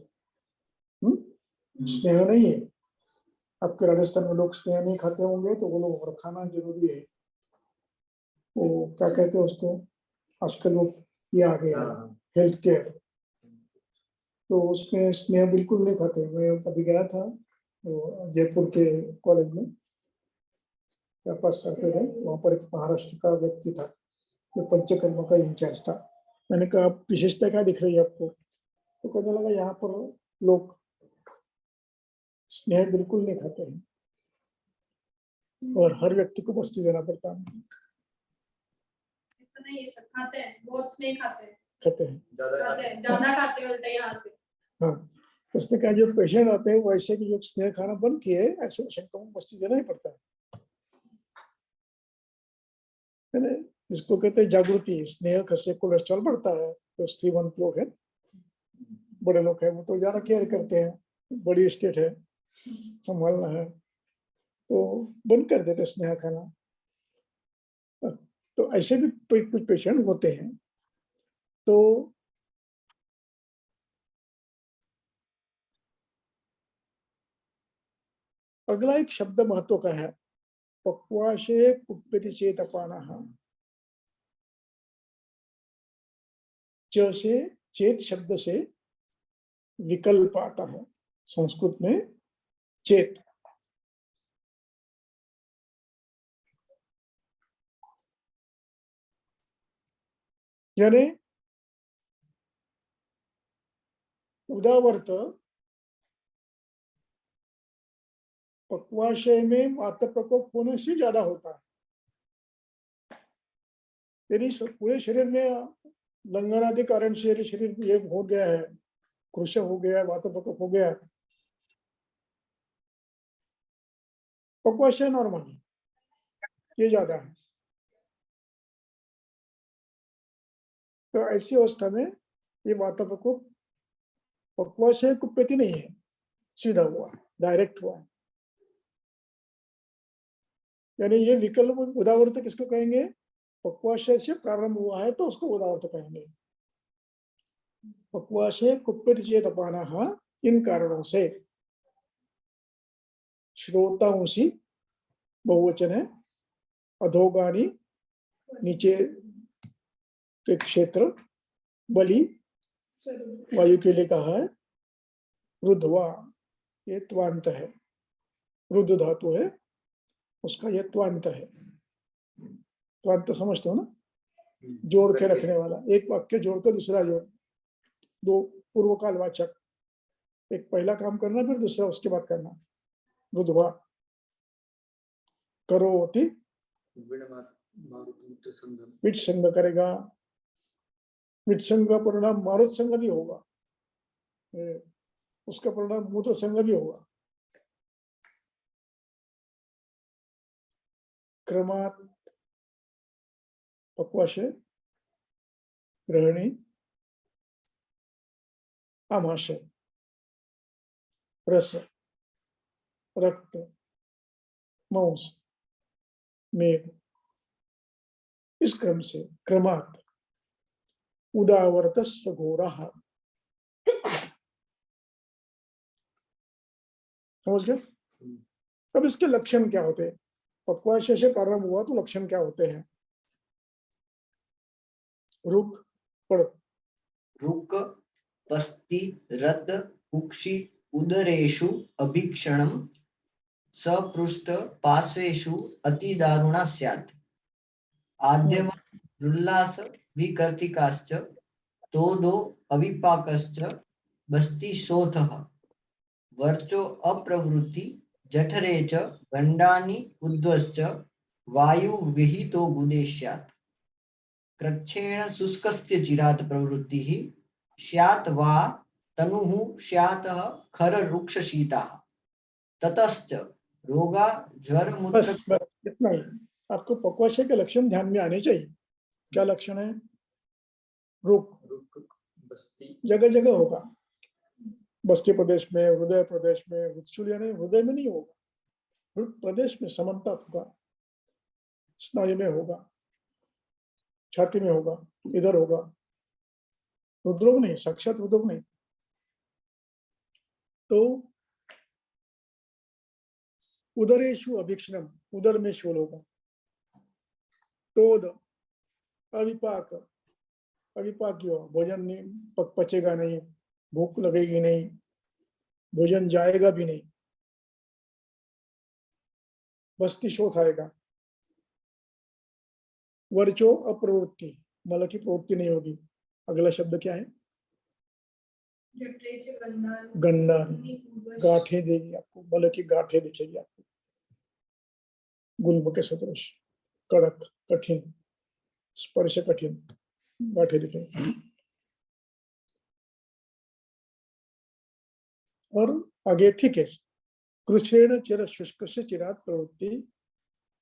Speaker 1: स्नेह नहीं है। आपके राजस्थान में लोग स्नेह नहीं खाते होंगे तो वो लोग और खाना जरूरी है। वो क्या कहते हैं उसको, आजकल वो ये आ गया हेल्थ केयर, तो उसमें स्नेह बिल्कुल नहीं खाते। मैं कभी गया था तो जयपुर के कॉलेज में, मेरे पास सर्टिफिकेट है, वहाँ पर एक महाराष्ट्र का व्यक्ति था जो पंचकर्म का इंचार्ज था। मैंने कहा विशेषता क्या दिख रही है आपको, तो कहने लगा यहाँ पर लोग स्नेह बिल्कुल नहीं खाते हैं और हर व्यक्ति को बस्ती देना पड़ता है।
Speaker 2: नहीं, ये सब खाते हैं, बहुत स्नेह खाते हैं,
Speaker 1: ज्यादा
Speaker 2: खाते हैं उल्टे यहाँ से।
Speaker 1: हाँ, उसने कहा जो पेशेंट आते हैं वैसे कि जो स्नेह खाना बंद किए ऐसे पेशेंट को बस्ती देना ही पड़ता है ना? इसको कहते हैं जागृति। स्नेह से कोलेस्ट्रॉल बढ़ता है। तो श्रीमंत लोग हैं, बड़े लोग हैं, वो तो ज्यादा केयर करते हैं, बड़ी स्टेट है, संभालना है, तो बंद कर देते स्नेह खाना। तो ऐसे भी कुछ पेशेंट होते हैं। तो अगला एक शब्द महत्व का है, पक्वाशे कुप्यति चेत अपानः। च से, चेत शब्द से विकल्प आता है संस्कृत में, चेत। यानी उदावर्त पक्वाशय में वात प्रकोप होने से ज्यादा होता है। यदि पूरे शरीर में लंघन आदि कारण से यदि शरीर ये हो गया है, कृश हो गया है, वात प्रकोप हो गया, पक्वाशय नॉर्मल है, ये ज्यादा है। तो ऐसी अवस्था में ये वात प्रकोप पक्वाशय कुप्यति नहीं है, सीधा हुआ, डायरेक्ट हुआ। यानी ये विकल्प उदावर्त किसको कहेंगे, पक्वाशय से प्रारंभ हुआ है तो उसको उदावर्त कहेंगे। पक्वाशय कुप्यति चेत अपानः, इन कारणों से। श्रोतांसी बहुवचन है, अधोगानी नीचे के क्षेत्र, बलि वायु के लिए कहा है, रुद्वा ये त्वांत है, रुद्र धातु है उसका ये त्वांत है। त्वांत समझते हो ना, जोड़ के रखने वाला, एक वाक्य जोड़ कर दूसरा जोड़, दो पूर्व काल वाचक, एक पहला काम करना फिर दूसरा उसके बाद करना। रुद्वा करोति, विट संग करेगा, विट संग का परिणाम मारुत संग भी होगा, उसका परिणाम मूत्र संग भी होगा। क्रमात् पक्वाशय, ग्रहणी, आमाशय, रस, रक्त, मांस, मेद, इस क्रम से क्रमात् उदावर्तस्य घोरः। समझ गए? अब इसके लक्षण क्या होते हैं? पक्वाशय से प्रारंभ हुआ तो लक्षण क्या होते हैं? रुक पढ़।
Speaker 4: रुक पस्ति रद कुक्षि उदरेषु अभीक्षणं सपृष्ठ पार्श्वेषु अति दारुणा स्यात्। आद्यम उल्लास विकर्तिकाश्च तोदो अविपाकश्च बस्ति शोथः वर्चो अप्रवृत्ति जठरे च गंडानि उद्वश्च वायु विहितो गुदे स्यात्। कृच्छेण शुष्कस्य चिरात् प्रवृत्तिः स्यात् वा तनुः स्यात् खर रुक्ष शीताः ततश्च रोगा ज्वर मूत्र।
Speaker 1: बस नहीं, आपको पक्वाशय के लक्षण ध्यान में आने चाहिए। क्या लक्षण है? रुक
Speaker 3: रुक, बस्ती,
Speaker 1: जगह जगह होगा, बस्ती प्रदेश में, हृदय प्रदेश में, हृदशूल यानी हृदय में नहीं होगा, हृदय प्रदेश में समन्ता होगा, स्नायु में होगा, छाती में होगा, इधर होगा। हृदरोग नहीं, साक्षात हृदरोग नहीं। तो उदरेशु अभीक्षणम, उदर में शूल होगा। तोद अविपाक, अविपाक क्यों? भोजन नहीं पचेगा नहीं, भूख लगेगी नहीं, भोजन जाएगा भी नहीं, बस्ती शोथ आएगा। वर्चो अप्रवृत्ति, मल की प्रवृत्ति नहीं होगी। अगला शब्द क्या है? गंडा, गांठे देगी आपको, मल की गांठे दिखेगी आपको, गुल्म के सदृश, कड़क, कठिन, स्पर्श कठिन गांठे दिखेगी। और आगे ठीक है, कृष्णेन चिर शुष्क से चिरात प्रवृत्ति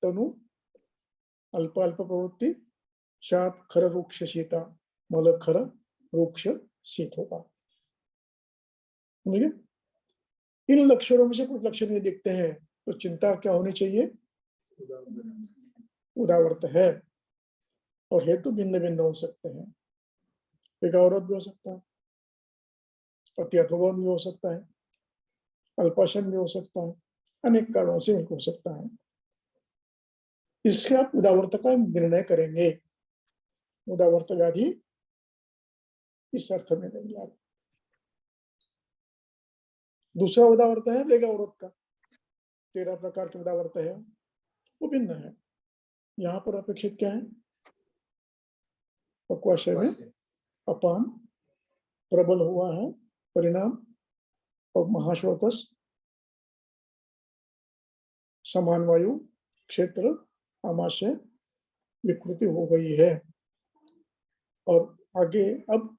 Speaker 1: तनु अल्प अल्प प्रवृत्ति शात खर रुक्ष शीता, मल खर रुक्ष शीत होगा। समझे? इन लक्षणों में से कुछ लक्षण ये दिखते हैं तो चिंता क्या होनी चाहिए? उदावर्त है, और हेतु भिन्न भिन्न हो सकते हैं। एक औरत भी हो सकता है, अत्यत्वगौन भी हो सकता है, अल्पाशन भी हो सकता है, अनेक कारणों से एक हो सकता है। इसके आप उदावर्त का निर्णय करेंगे। उदावर्त व्याधि इस अर्थ में नहीं आता। दूसरा उदावर्त है वेगावर्त का, 13 प्रकार के उदावर्त है, वो भिन्न है। यहाँ पर अपेक्षित क्या है? पक्वाशय में अपान प्रबल हुआ है, परिणाम और महाश्रोतस समान वायु क्षेत्र आमाशय विकृति हो गई है। और आगे अब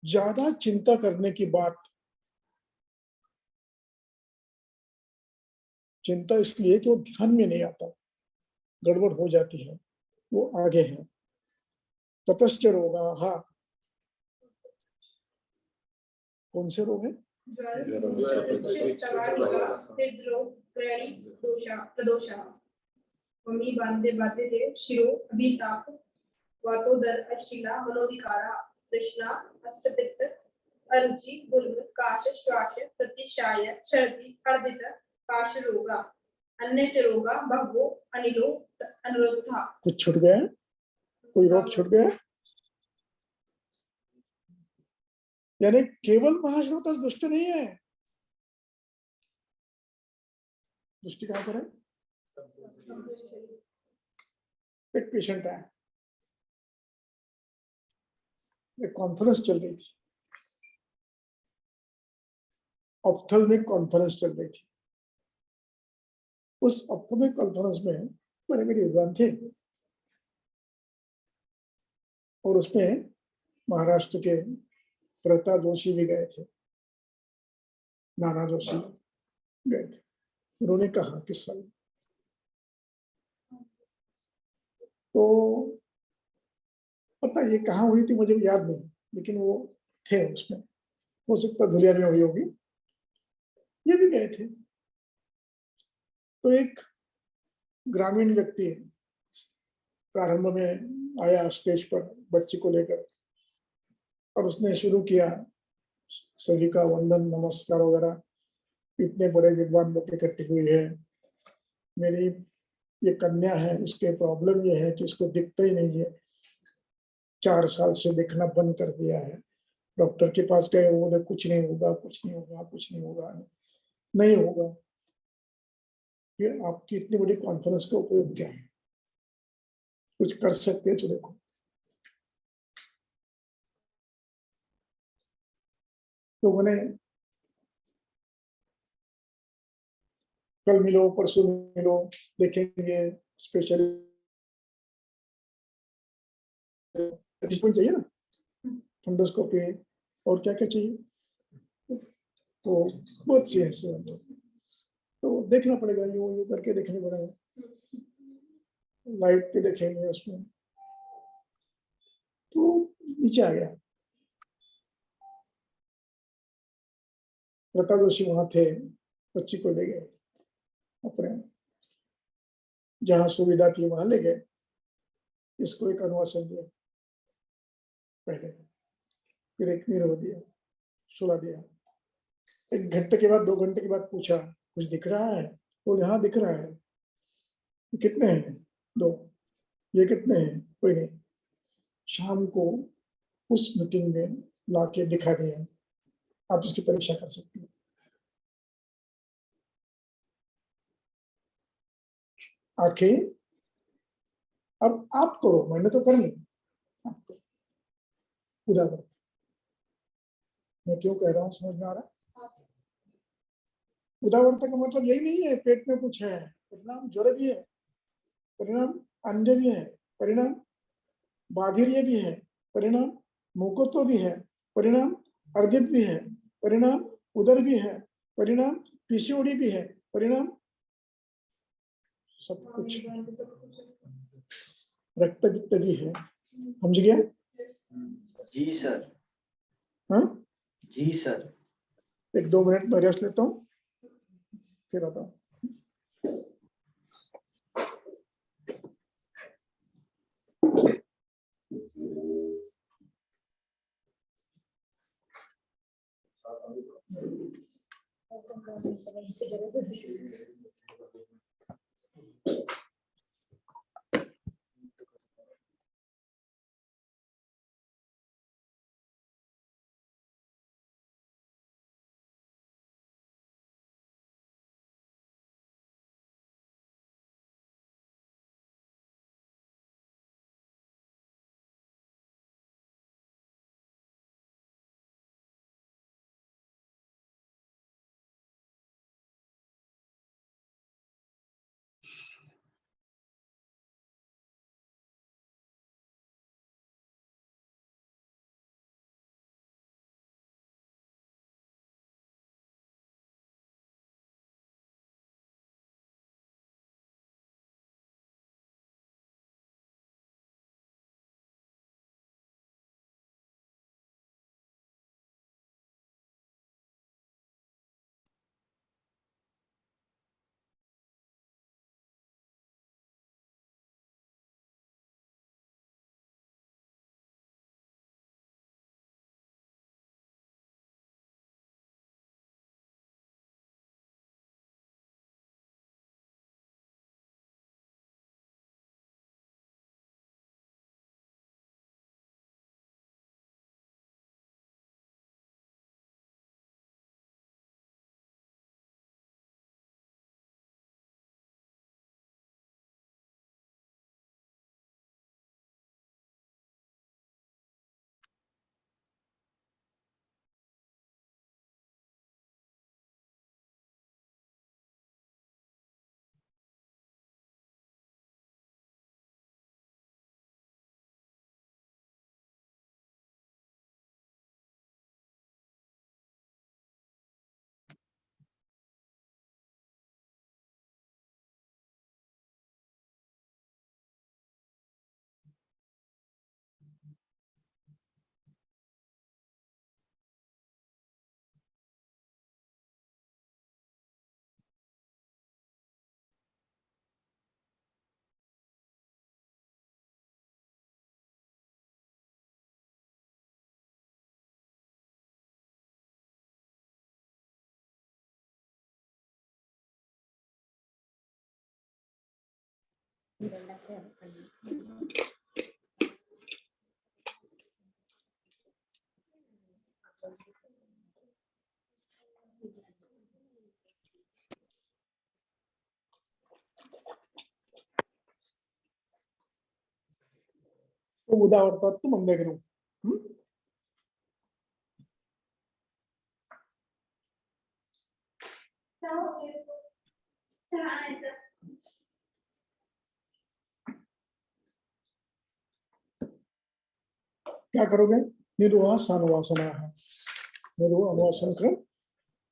Speaker 1: ज्यादा चिंता करने की बात, चिंता इसलिए कि वो ध्यान में नहीं आता, गड़बड़ हो जाती है, वो आगे है। ततश्च रोगा, हाँ कौन से रोग है?
Speaker 2: शिरो अभिताप वातोदर अश्लीला मनोविकारा तृष्णा अस्यपित्त अरुचि गुल्म काश श्वास प्रतिशाय छर्दि अर्दित काश रोगा अन्य च रोगा भवो अनिलो अनुरोधा।
Speaker 1: कुछ छूट गया? कोई रोग छूट गया? यानी केवल महाश्रोतस दुष्ट नहीं है। दृष्टि कहां पर है? एक पेशेंट है, एक कॉन्फ्रेंस चल रही थी, ऑप्थेल्मिक कॉन्फ्रेंस चल रही थी। उस ऑप्थेल्मिक कॉन्फ्रेंस में बड़े बड़े विद्वान थे, और उसमें महाराष्ट्र के प्रताप जोशी भी गए थे, नाना जोशी गए थे। उन्होंने कहा किस्सा, तो पता ये कहाँ हुई थी मुझे याद नहीं, लेकिन वो थे उसमें, हो सकता धुलिया में हुई होगी, ये भी गए थे। तो एक ग्रामीण व्यक्ति प्रारंभ में आया स्टेज पर बच्ची को लेकर, और उसने शुरू किया सभी का वंदन नमस्कार वगैरह, इतने बड़े विद्वान लोग इकट्ठे हुए हैं, मेरी ये कन्या है, इसके प्रॉब्लम ये है कि इसको दिखता ही नहीं है, 4 साल से देखना बंद कर दिया है, डॉक्टर के पास गए, वो बोले कुछ नहीं होगा, कुछ नहीं होगा, कुछ नहीं होगा, नहीं होगा। फिर आपकी इतनी बड़ी कॉन्फ्रेंस का उपयोग क्या है? कुछ कर सकते हैं तो देखो। तो मैंने कल मिलो, परसों मिलो, देखेंगे, स्पेशल चाहिए ना, फंडोस्कोपी और क्या क्या चाहिए, तो बहुत सी ऐसे। तो देखना पड़ेगा, यूं करके देखना पड़ेगा, लाइट पे देखेंगे उसमें। तो नीचे आ गया। लता जोशी वहां थे, बच्ची को ले गए अपने, जहां सुविधा थी वहां ले गए, इसको एक अनुवासन दिया पहले, फिर एक नीरव दिया, सुला दिया। 1 घंटे के बाद 2 घंटे के बाद पूछा कुछ दिख रहा है? बोले हाँ दिख रहा है। कितने हैं? 2। ये कितने हैं? कोई नहीं। शाम को उस मीटिंग में लाके दिखा दिया, आप इसकी परीक्षा कर सकते हैं। आंखें अब आप करो, मैंने तो कर ली, आप करो। उदाहरण मैं क्यों कह रहा हूँ, समझ में आ रहा है? उदावरता का मतलब यही नहीं है पेट में कुछ है, परिणाम ज्वर भी है, परिणाम अंडे भी है, परिणाम बाधिर्य भी है, परिणाम मुकुत्व भी है, परिणाम अर्जित भी है, परिणाम उदर भी है, परिणाम पीसीओडी भी है, परिणाम सब कुछ, रक्त पित्त भी है। समझ गया?
Speaker 4: जी सर।
Speaker 1: हाँ,
Speaker 4: जी सर।
Speaker 1: 1-2 मिनट में रेस्ट लेता हूँ, फिर आता हूँ। तो उदावरता मंदगिरी। क्या करोगे? निर्वास अनुवासना है, निर्वासन क्रम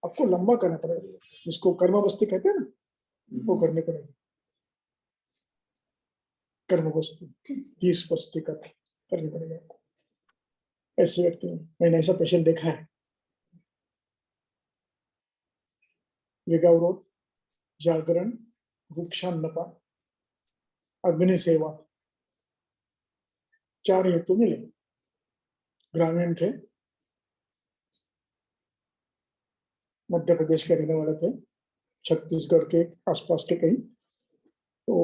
Speaker 1: आपको लंबा करना पड़ेगा। जिसको कर्म वस्तु कहते हैं ना, वो करने पड़ेगा। कर्म वस्तु 30 वस्तु करनी पड़ेगी आपको। ऐसे व्यक्ति मैंने ऐसा पेशेंट देखा है। विगावरोध, जागरण, वृक्षान्नपा, अग्नि सेवा, 4 हेतु मिले। ग्रामीण थे, मध्य प्रदेश के रहने वाले थे, छत्तीसगढ़ के आसपास के कहीं। तो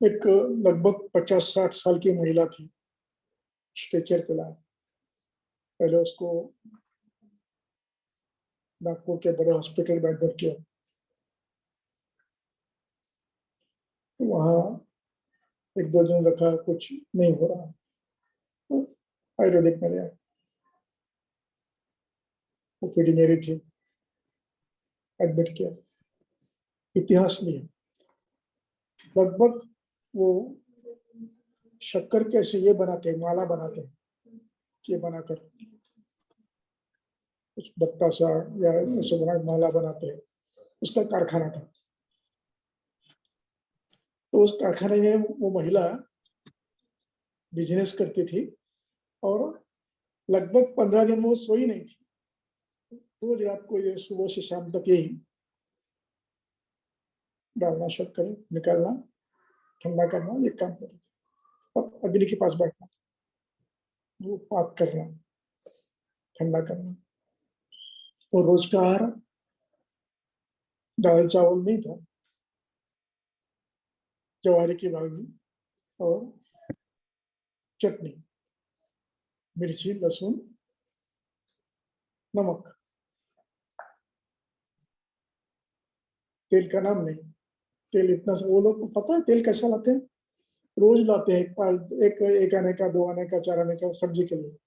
Speaker 1: एक लगभग 50-60 साल की महिला थी, स्ट्रेचर पे लाया। पहले उसको नागपुर के बड़े हॉस्पिटल में एडमिट किया। वहाँ 1-2 दिन रखा, कुछ नहीं हो रहा, तो आयुर्वेदिक में गया। ओपीडी मेरी थी, एडमिट किया। इतिहास लिया, लगभग वो शक्कर के से ये बनाते, माला बनाते, ये बनाकर कुछ बतासा या ऐसे बना माला बनाते हैं, उसका कारखाना था। तो उस कारखाने में वो महिला बिजनेस करती थी और लगभग 15 दिन वो सोई नहीं थी। रोज रात को ये सुबह से शाम तक यही डालना, शक्कर निकालना, ठंडा करना, ये काम करती थी। और अग्नि के पास बैठना, वो पाक करना, ठंडा करना। तो रोज का आहार दाल चावल नहीं था, ज्वारी की भाजी और चटनी, मिर्ची, लहसुन, नमक। तेल का नाम नहीं, तेल इतना सा, वो लोग को पता है तेल कैसा लाते हैं, रोज लाते हैं, एक आने का, 2 आने का, 4 आने का सब्जी के लिए,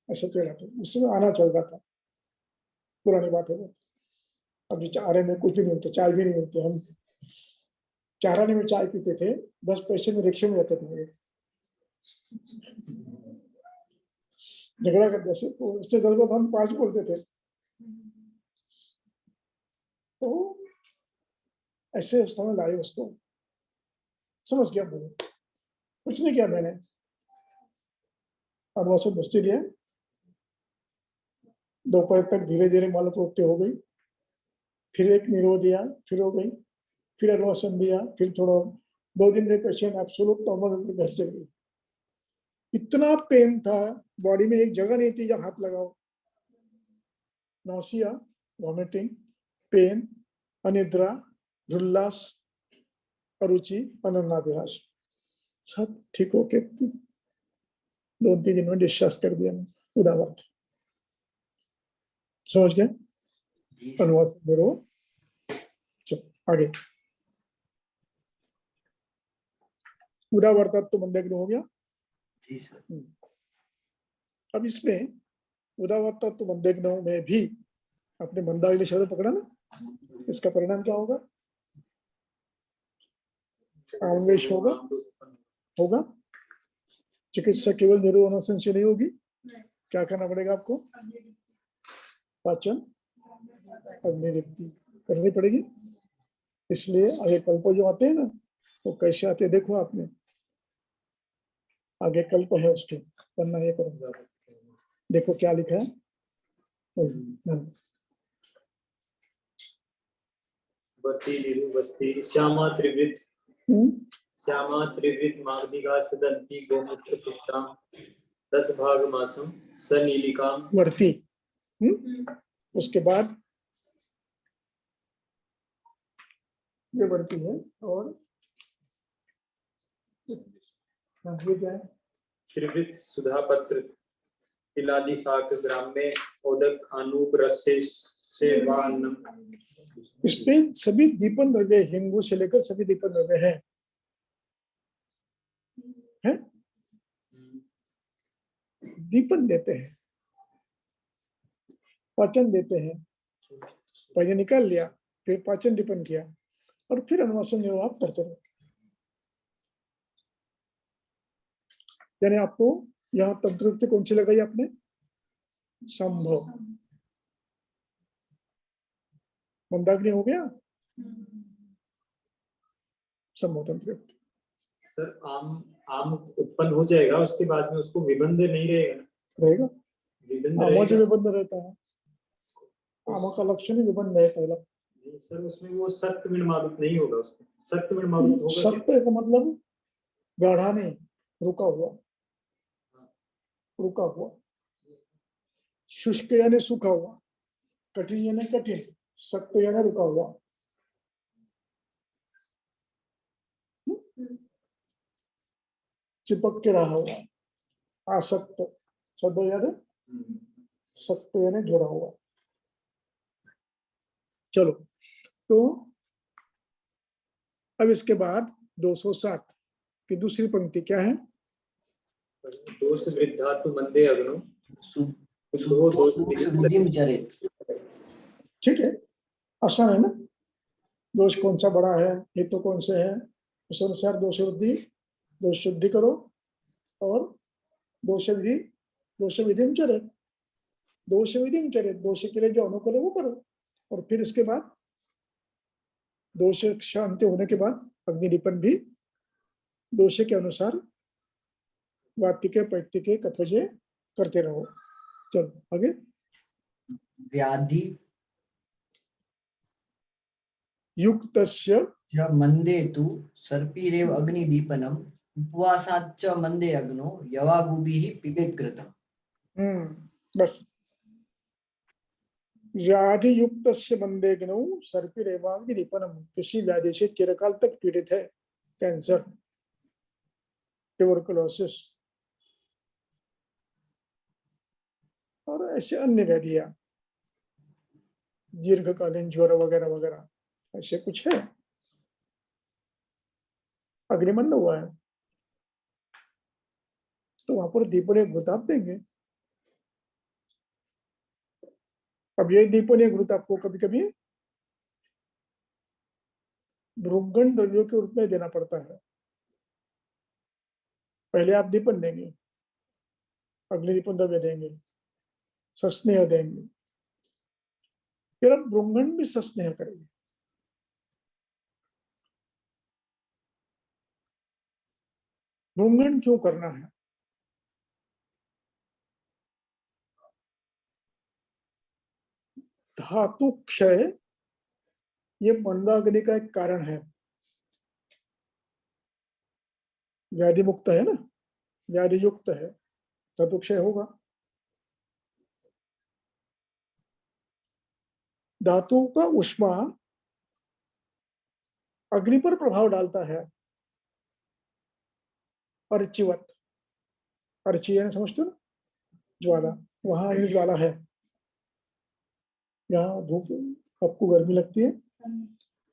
Speaker 1: ऐसा तेल आते हैं। उसमें आना चल रहा था, पुरानी बात है वो। अभी चारे में कुछ भी नहीं मिलता, चाय भी नहीं मिलती। हम चारानी में चाय पीते थे, 10 पैसे में रिक्शे में जाते थे, झगड़ा करते थे, तो उससे 10 बार हम 5 बोलते थे। तो ऐसे समय लाए उसको, समझ गया मैंने, कुछ नहीं किया मैंने, और वहां से बस्ती दिया। दोपहर तक धीरे धीरे मालूम हो गई, फिर एक निरो दिया, फिर हो गई, फिर अनुवासन दिया, फिर थोड़ा 2 दिन में पेशेंट एब्सोल्यूट नॉर्मल घर से गई। इतना पेन था बॉडी में, एक जगह नहीं थी जहाँ हाथ लगाओ। नौसिया, वॉमिटिंग, पेन, अनिद्रा, उल्लास, अरुचि, अनन्नाभिलाष, सब ठीक होके 2-3 दिन में डिस्चार्ज कर दिया उदावरत। समझ गए?
Speaker 4: जी सर।
Speaker 1: अनुवाद करो, चलो आगे। उदावरता तो मंदग्न हो गया।
Speaker 4: जी सर।
Speaker 1: अब इसमें उदावरता तो मंदग्न में भी अपने मंदाग्नि शब्द पकड़ा ना, इसका परिणाम क्या होगा? आवेश होगा, होगा। चिकित्सा केवल निरोधन से नहीं होगी, क्या करना पड़ेगा आपको? पाचन, अग्निवृत्ति करनी पड़ेगी। इसलिए आगे कल्प जो आते हैं ना, वो कैसे आते हैं देखो आपने, आगे कल्प है उसके, पन्ना ये करो, देखो क्या लिखा है।
Speaker 3: श्यामा त्रिवृत श्यामा त्रिवृत मागधिका सदंती गोमूत्र पुष्टां 10 भाग मासम सनीलिकाम
Speaker 1: वर्ती। उसके बाद ये वर्ती है, और ये क्या है?
Speaker 3: त्रिवृत सुधा पत्र तिलादि शाक ग्राम्य ओदक अनूप रस्य से वान्नम।
Speaker 1: इसपे सभी दीपन द्रव्य, हिंगू से लेकर सभी दीपन द्रव्य है? दीपन देते हैं, पाचन देते हैं। पहले निकाल लिया, फिर पाचन दीपन किया, और फिर अनुवासन जो आप करते रहो। यानी आपको यहाँ तंत्र कौन सी लगाई आपने? संभव। मंदाग्नि हो गया, संभव तंत्र।
Speaker 3: सर आम उत्पन्न हो जाएगा, उसके बाद में उसको विबंध नहीं रहेगा ना?
Speaker 1: रहेगा,
Speaker 3: विबंध
Speaker 1: आमों से
Speaker 3: रहेगा।
Speaker 1: विबंध रहता है। आमों का लक्षण ही विबंध है पहला।
Speaker 3: नहीं सर, उसमें वो सप्तमिण मारुत नहीं होगा, उसमें सप्तमिण मारुत होगा क्या?
Speaker 1: सत्य का मतलब गाढ़ा नहीं, रुका हुआ, रुका हुआ। शुष्क यानी सूखा हुआ, कठिन यानी कठिन, सत्य यानी रुका हुआ। चिपक के रहा हुआ, आसक्त शब्द यानी सत्य यानी जुड़ा हुआ। चलो, तो अब इसके बाद 207 की दूसरी पंक्ति क्या है?
Speaker 3: दोष वृद्धातु मंदे अग्नो शुद्धो दोष
Speaker 4: शुद्धिम चरेत।
Speaker 1: ठीक है, आसान है ना? दोष कौन सा बड़ा है, ये तो कौन से है, उस अनुसार दोष शुद्धि करो और दोष विधि में चरे, दोष विधि में चरे, दोष के लिए जो अनुकूल है वो करो। और फिर इसके बाद दोष शांति होने के बाद अग्निदीपन भी दोष के अनुसार वातिके पैतिके कपजे करते रहो। चलो आगे।
Speaker 4: व्याधि
Speaker 1: युक्तस्य
Speaker 4: च मंदे तु सर्पिरेव अग्निदीपनम उपवासाच्च मंदे अग्नो यवागुभिः पिबेत् घृतम्।
Speaker 1: बस। व्याधि युक्तस्य मंदेग्नौ सर्पिरेवाग्निदीपनम, किसी व्याधि से चिरकाल तक पीड़ित है, कैंसर, ट्यूबरकुलोसिस और ऐसे अन्य व्याधियां, दीर्घकालीन ज्वर वगैरह वगैरह, ऐसे कुछ है, अग्निमंड हुआ है, तो वहां पर दीपन एक घृत आप देंगे। अब ये दीपन एक घृत आपको कभी कभी भृंगण द्रव्यों के रूप में देना पड़ता है। पहले आप दीपन देंगे, अग्नि दीपन द्रव्य देंगे, सस्नेह देंगे, फिर आप भृंगण भी सस्नेह करेंगे। भृंगण क्यों करना है? धातु क्षय ये मंदाग्नि का एक कारण है। व्याधि मुक्त है ना, व्याधि युक्त है, धातु क्षय होगा। धातु का ऊष्मा अग्नि पर प्रभाव डालता है, अर्चिवत। अर्ची है समझते हो ना, ज्वाला, वहां ये ज्वाला है, यहाँ धूप आपको गर्मी लगती है।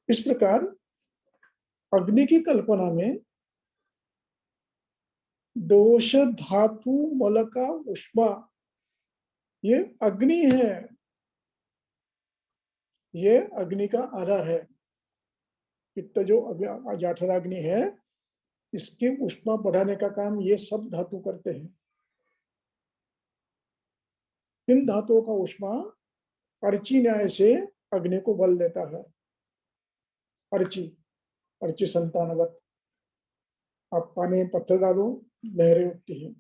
Speaker 1: इस प्रकार अग्नि की कल्पना में दोष धातु मल का ऊष्मा ये अग्नि है, ये अग्नि का आधार है। पित्त जो जठराग्नि है, इसकी ऊष्मा बढ़ाने का काम ये सब धातु करते हैं। इन धातुओं का ऊष्मा अर्ची न्याय से अग्नि को बल देता है। अर्ची, अर्ची संतानवत। आप पानी में पत्थर डालो, लहरें उठती हैं,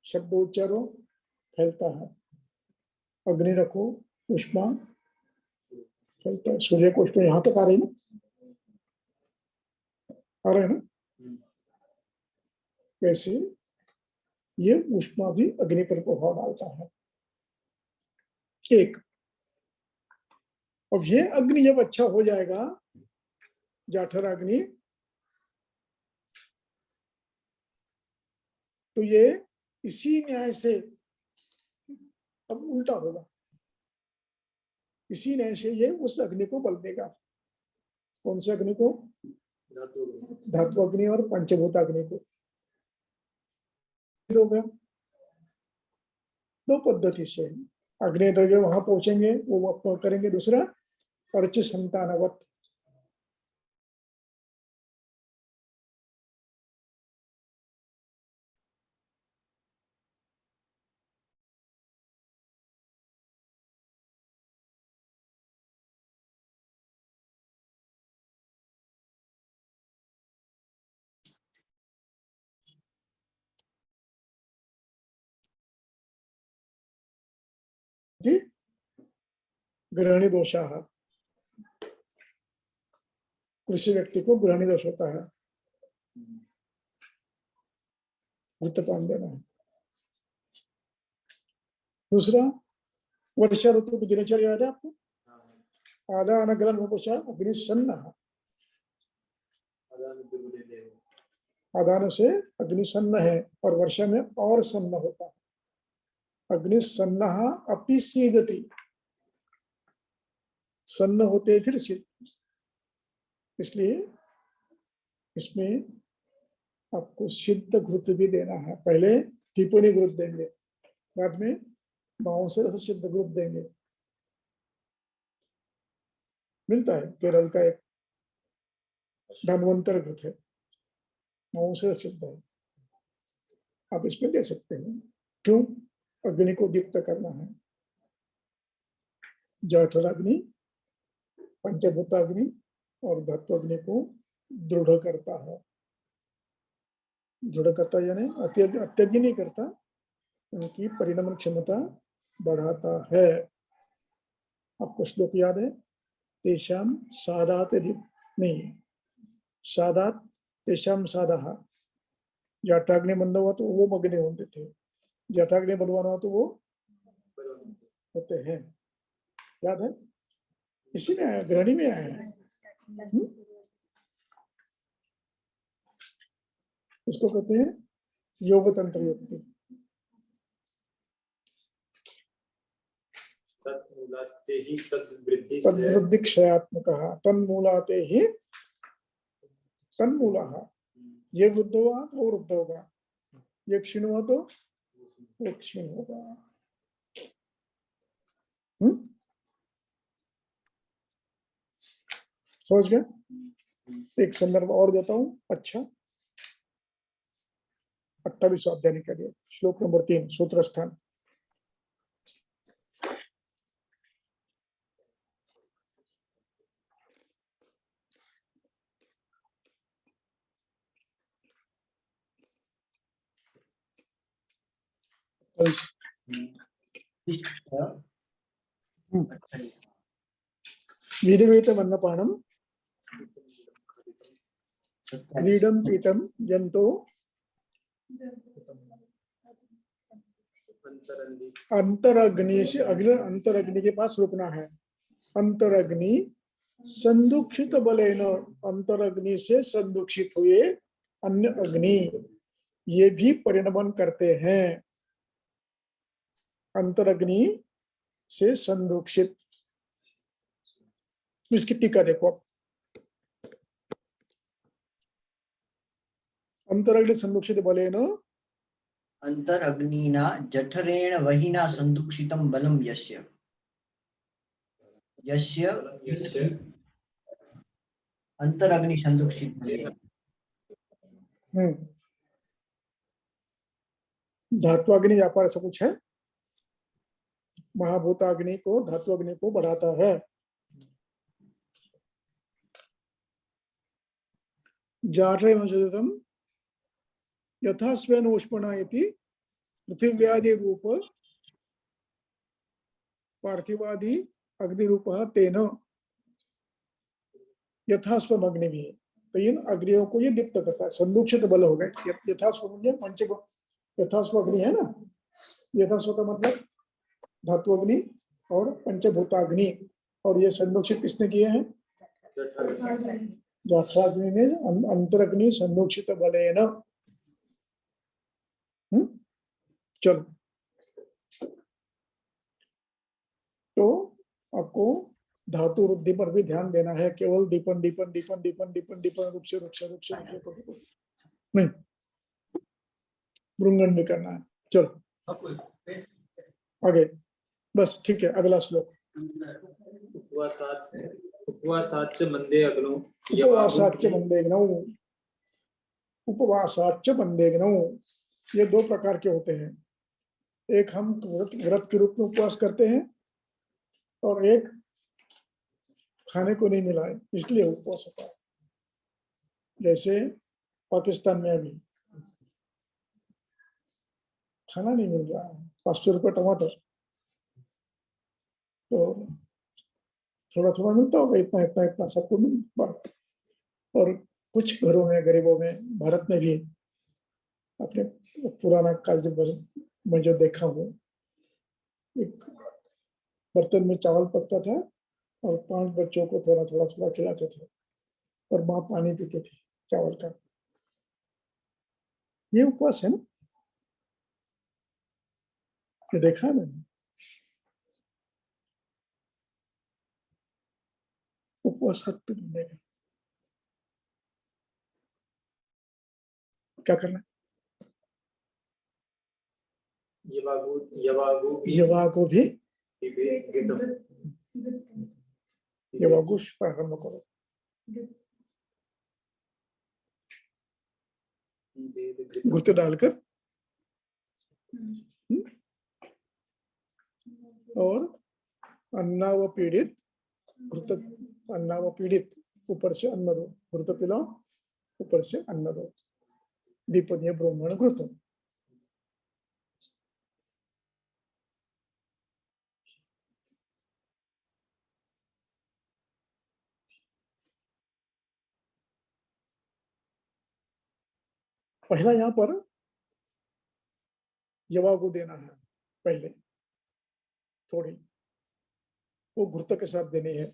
Speaker 1: शब्द उच्चारो, फैलता है। अग्नि रखो, ऊष्मा फैलता है। सूर्य को ऊष्मा यहाँ तक आ रही ना, आ रहे ना, वैसे ये ऊष्मा भी अग्नि पर प्रभाव डालता है। एक, अब ये अग्नि जब अच्छा हो जाएगा, जठराग्नि, तो ये इसी न्याय से अब उल्टा होगा। इसी न्याय से ये उस अग्नि को बल देगा। कौन से अग्नि को? धातु अग्नि और पंचभूत अग्नि को। हो गया। दो पद्धति से अग्नि द्रव्य वहां पहुंचेंगे, वो करेंगे। दूसरा अर्च संतानवत, भवति ग्रहणी दोषाः। कृषि व्यक्ति को ग्रहणी दोष होता है, घृतपान देना है। दूसरा, वर्षा ऋतु की दिनचर्या याद है आपको? आदान ग्रहण उपशा अग्नि सन्न, आदान से अग्नि सन्न है और वर्षा में और सन्न होता है। अग्नि सन्न अपि सीदति, सन्न होते फिर सिद्ध। इसलिए इसमें आपको सिद्ध घृत भी देना है। पहले टिप्पणी घृत देंगे, बाद में बाउंसर से सिद्ध घृत देंगे। मिलता है केरल का एक धन्वंतर घृत है, बाउंसर सिद्ध है, आप इसमें ले सकते हैं। क्यों? अग्नि को दीप्त करना है। जठराग्नि, पंचभूताग्नि और धात्वाग्नि को दृढ़ करता है। दृढ़ करता यानी अत्यग्नि नहीं करता, उनकी परिणमन क्षमता बढ़ाता है। आपको श्लोक याद है? तेषाम सादात नहीं, सादात तेषाम सादाः। जठाग्नि मंद हुआ तो वो मग्न होते थे, जठाग्नि बलवान हुआ तो वो होते हैं। याद है? इसी में आया, ग्रहणी में आया है। इसको कहते हैं योग तंत्र युक्ति। तद्वृद्धि क्षयात्मक तन्मूलाते ही तन्मूला। ये वृद्ध हुआ तो वो वृद्ध होगा, ये क्षीण हुआ तो वो क्षीण होगा। समझ गए? एक संदर्भ और देता हूं। अच्छा, 28 अध्याय के लिए श्लोक नंबर 3 सूत्र स्थान। विधिवेत वन्नपानम क्रीडम पीठम जंतो अंतरग्नि से अगले अंतरग्नि के पास रुकना है। अंतरग्नि संदुक्षित बलेन, अंतरग्नि से संदुक्षित हुए अन्य अग्नि ये भी परिणमन करते हैं। अंतरग्नि से संदुक्षित, इसकी टीका देखो। अंतरग्नि संदुक्षित बलेन
Speaker 4: अंतरग्निना जठरेण वहिना संदुक्षितं बलं यस्य अंतरग्नि संदुक्षित बलेन।
Speaker 1: धात्वाग्नि व्यापार से कुछ है, महाभूताग्नि को धात्वाग्नि को बढ़ाता है। जाठे मजदम यथा स्वेन उष्णा इति पृथिव्यादि रूप पार्थिवादि अग्नि रूप तेन यथास्व अग्नि भी। तो इन अग्नियों को ये दीप्त करता है, संदुक्षित बल हो गए। यथास्व पंच यथास्व अग्नि है ना, यथास्व का मतलब धातु अग्नि और पंचभूताग्नि, और ये संदुक्षित किसने किए हैं? जठराग्नि ने अंतरग्नि संदुक्षित बलेन। चलो, तो आपको धातु वृद्धि पर भी ध्यान देना है। केवल दीपन दीपन दीपन दीपन दीपन दीपन रुक से नहीं, भृंगन भी करना है। चलो आगे, बस ठीक है। अगला श्लोक।
Speaker 3: उपवासाच्च मंदे अग्नौ,
Speaker 1: उपवासाच्च मंदे अग्नौ, उपवासाच्च मंदे अग्नौ, ये दो प्रकार के होते हैं। एक हम व्रत के रूप में उपवास करते हैं, और एक खाने को नहीं मिला है इसलिए उपवास होता है। जैसे पाकिस्तान में अभी खाना नहीं मिल रहा है, 500 रुपये टमाटर, तो थोड़ा थोड़ा मिलता होगा, इतना इतना इतना सबको बांट। और कुछ घरों में, गरीबों में, भारत में भी अपने पुराना काल जब मैं जो देखा हूँ, एक बर्तन में चावल पकता था और 5 बच्चों को थोड़ा थोड़ा थोड़ा खिलाते थे और माँ पानी पीते थे चावल का। ये उपवास है ना, ये देखा है मैंने। उपवास हद तक मिलेगा। क्या करना है? यवा को भी यवागुश प्रारंभ करो। घुर्त डालकर और अन्नाव पीड़ित, घुर्त अन्नाव पीड़ित, ऊपर से अन्न दो, घुर्त पिलाओ, ऊपर से अन्न दो। दीपनीय ब्राह्मण घुर्त। पहला यहाँ पर यवा को देना है, पहले थोड़ी वो घुर्त के साथ देनी है,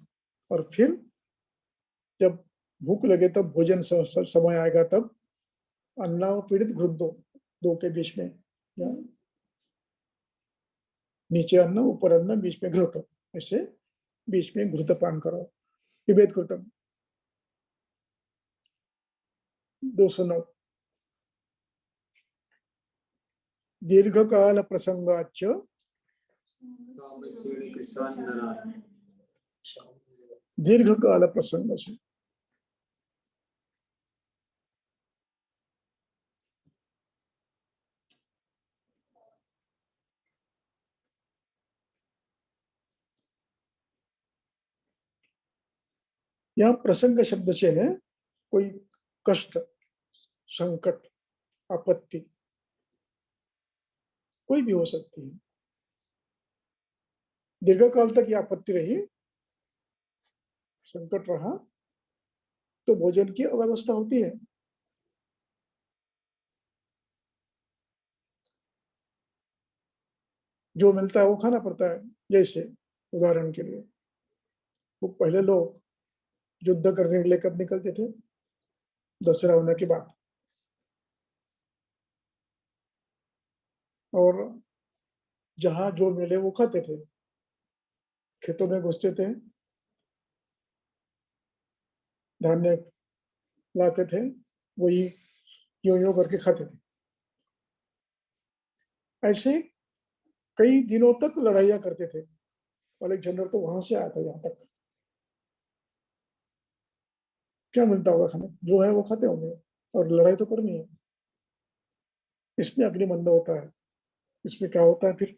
Speaker 1: और फिर जब भूख लगे तब भोजन समय आएगा तब अन्ना पीड़ित घृत दो, दो के बीच में, या नीचे अन्न ऊपर अन्न बीच में घृत, ऐसे बीच में घृत पान करो। पिबेत कृतम 209। दीर्घकाल प्रसंगाच दीर्घकाल प्रसंग से यहाँ प्रसंग शब्द से है कोई कष्ट, संकट, आपत्ति कोई भी हो सकती है। दीर्घकाल तक ये आपत्ति रही, संकट रहा, तो भोजन की अव्यवस्था होती है। जो मिलता है वो खाना पड़ता है। जैसे उदाहरण के लिए, वो पहले लोग युद्ध करने के लिए कब निकलते थे? दशहरा होने के बाद। और जहां जो मिले वो खाते थे, खेतों में घुसते थे, धान्य लाते थे, वही यूं यूं करके खाते थे। ऐसे कई दिनों तक लड़ाइयाँ करते थे। अलेक्जेंडर तो वहां से आया था यहाँ तक। क्या मिलता होगा खाने? जो है वो खाते होंगे, और लड़ाई तो करनी है। इसमें अग्निमंद होता है। इसमें क्या होता है फिर?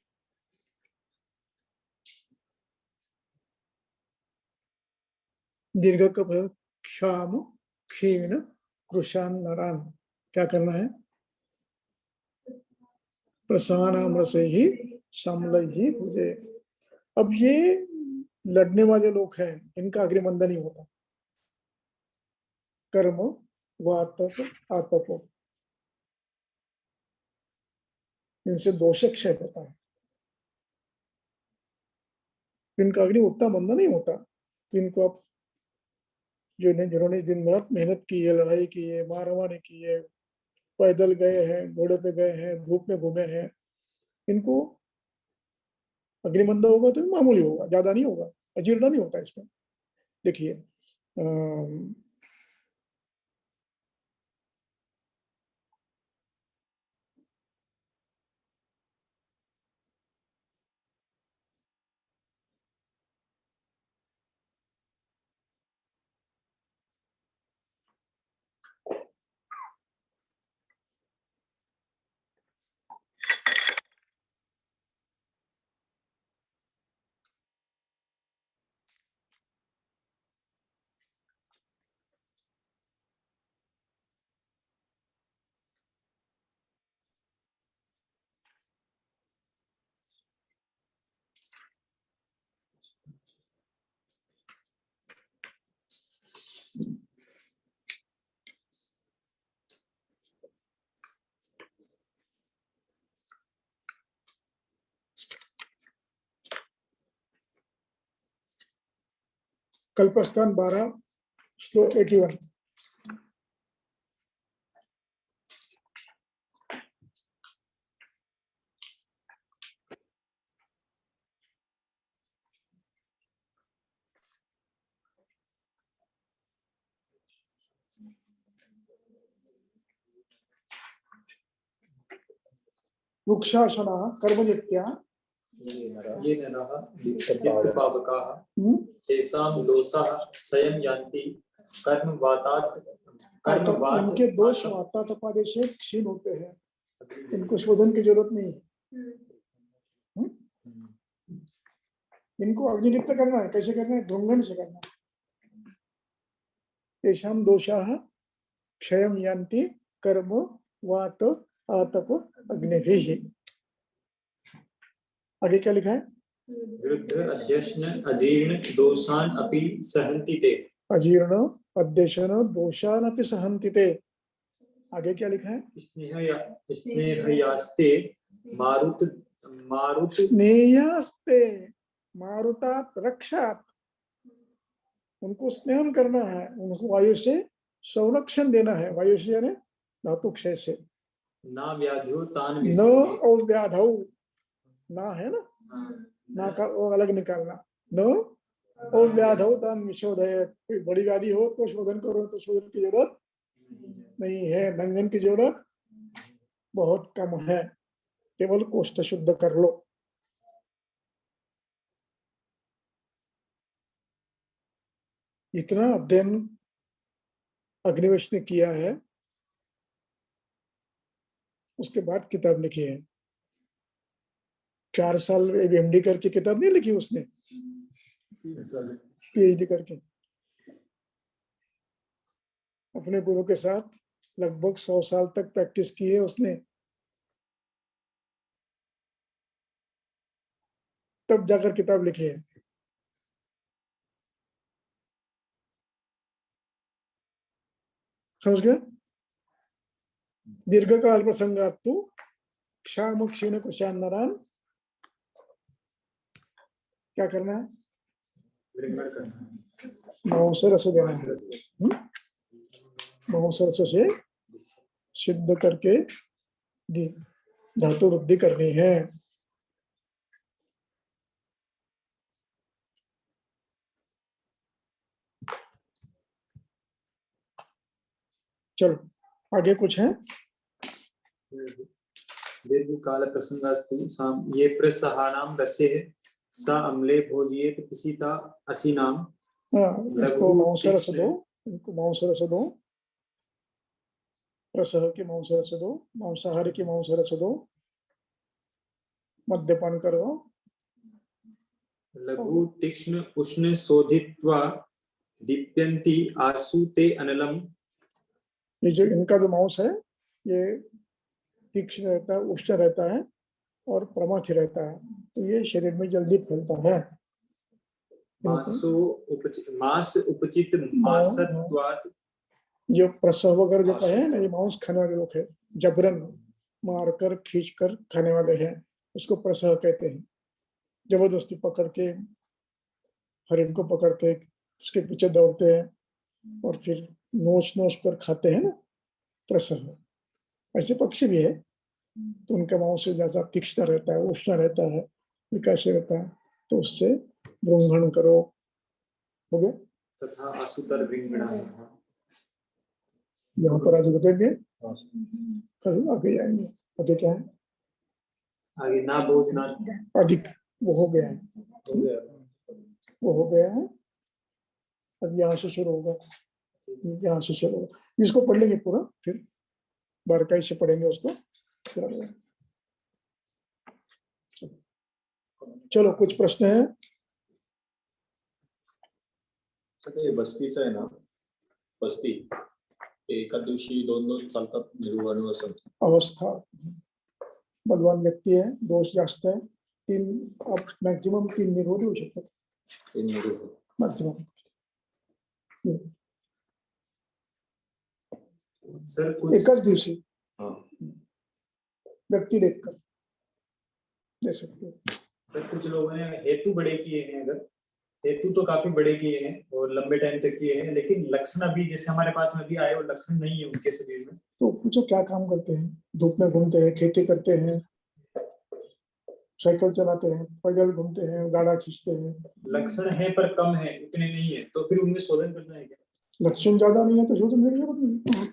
Speaker 1: दीर्घ कप क्षाम क्षीण कृशान नारायण। क्या करना है? प्रसानाम रसे ही समल ही भुजे। अब ये लड़ने वाले लोग हैं, इनका अग्निमंद नहीं होता। कर्म वातप आतप, इनसे दोष क्षय होता है। इनका अग्नि उतना मंदा नहीं होता। तो इनको आप जिन्होंने दिन रात मेहनत की है, लड़ाई की है, मारवाड़ी की है, पैदल गए हैं, घोड़े पे गए हैं, धूप में घूमे हैं, इनको अग्निमंद होगा तो मामूली होगा, ज्यादा नहीं होगा, अजीर्ण नहीं होता इसमें। देखिए कल्पस्थान 12 श्लोक 81। वृक्षासना कर्मजत्या
Speaker 3: ये नरः लिप्तपावकाः तेषां दोषाः स्वयं यान्ति कर्मवातात्
Speaker 1: इनके दोष वातातपादे से क्षीण होते हैं, इनको शोधन की जरूरत नहीं। इनको अग्निलिप्त करना है। कैसे करना है? ढूंढन से करना है। तेषां दोषाः क्षयं यान्ति कर्म वात आतप अग्निभिः। आगे क्या लिखा है?
Speaker 3: विरुद्ध अध्यक्षन अजीर्ण दोषान अपि सहन्ति ते।
Speaker 1: अजीर्ण अध्यक्षन दोषान अपि सहन्ति ते। आगे क्या लिखा है?
Speaker 3: स्नेहयास्ते मारुत
Speaker 1: स्नेहयास्ते मारुतात रक्षात। उनको स्नेहन करना है, उनको वायु से संरक्षण देना है। वायु से यानी धातु क्षय से।
Speaker 3: ना व्याधो तान
Speaker 1: न
Speaker 3: विशोधे।
Speaker 1: और व्याधौ, ना है ना, ना का वो अलग निकालना। न और व्याधौ तान विशोधय। कोई बड़ी व्याधि हो तो शोधन करो, तो शोधन की जरूरत नहीं है। नंगन की जरूरत बहुत कम है, केवल कोष्ठ शुद्ध कर लो। इतना अध्ययन अग्निवेश ने किया है, उसके बाद किताब लिखी है। 4 साल एमडी करके किताब नहीं लिखी उसने, पीएचडी करके। अपने गुरु के साथ लगभग 100 साल तक प्रैक्टिस की है उसने, तब जाकर किताब लिखी है। समझ गया? दीर्घकाल प्रसंगात्तु क्षाम क्षीण कुशान्नरान। क्या करना है? मौसरस देना है। मौसरस से सिद्ध करके धातु वृद्धि करनी है। चलो आगे कुछ है?
Speaker 3: दीर्घकाल प्रसंगास्तु ये प्रसहानाम रस्ये सा अम्ले भोजियेत पिसीता असीनाम।
Speaker 1: हाँ, इसको मौसरस दो, इनको मौसरस दो। प्रसह की मौसरस दो, मांसाहारी की मौसरस दो, मद्यपान करो।
Speaker 3: लघु तीक्ष्ण उष्ण शोधित्वा दीप्यन्ति आसु ते अनलम।
Speaker 1: ये जो इनका जो मांस है, ये तीक्ष्ण रहता है, उष्ण रहता है और प्रमाथी रहता है, तो ये शरीर में जल्दी फैलता है।
Speaker 3: मास उपचित मासत्वात्।
Speaker 1: जो प्रसव वगैरह जो कहे ना, ये मांस खाने वाले लोग हैं, जबरन मारकर खींचकर खाने वाले हैं, उसको प्रसव कहते हैं। जबरदस्ती पकड़ के हरिण को पकड़ के उसके पीछे दौड़ते हैं और फिर नोच नोच कर खाते हैं ना, प्रसव। ऐसे पक्षी भी है, तो उनका मांस से ज्यादा तीक्ष्ण रहता है, उष्ण रहता है, विकास रहता है, तो उससे ब्रूंघण करो। हो गया?
Speaker 3: तथा आसुतर विंगणः।
Speaker 1: यहाँ पर आज बताएंगे, कल आगे जाएंगे। आगे क्या है?
Speaker 3: आगे ना भोजना
Speaker 1: अधिक, वो हो गया है,
Speaker 3: हो गया।
Speaker 1: वो हो गया है। अब यहाँ से शुरू होगा, यहाँ से शुरू होगा। इसको पढ़ लेंगे पूरा, फिर बारकाई से पढ़ेंगे उसको। चलो कुछ प्रश्न है?
Speaker 5: ते बस्तीचं आहे ना, बस्ती एका दिवशी 2-2 चालतात निर्वाण वसंत।
Speaker 1: अवस्था बलवान व्यक्ती है, दोष जास्त है, 3 मॅक्झिमम 3 निर्वोध होऊ शकतात,
Speaker 5: 3 निर्वाण
Speaker 1: मॅक्झिमम।
Speaker 3: सर
Speaker 1: एकच दिवशी
Speaker 5: हाँ
Speaker 1: व्यक्ति देखकर दे सकते हो।
Speaker 3: सर कुछ लोगों ने हेतु बड़े किए हैं, अगर हेतु तो काफी बड़े किए हैं और लंबे टाइम तक किए हैं, लेकिन लक्षण अभी जैसे हमारे पास में अभी आए वो लक्षण नहीं है उनके शरीर में।
Speaker 1: तो पूछो क्या काम करते हैं? धूप में घूमते हैं, खेती करते हैं, साइकिल चलाते हैं, पैदल घूमते हैं, गाड़ा खींचते हैं।
Speaker 3: लक्षण है पर कम है, उतने नहीं है, तो फिर उनमें शोधन करना है क्या?
Speaker 1: लक्षण ज्यादा नहीं है तो शोधन करने की जरूरत नहीं।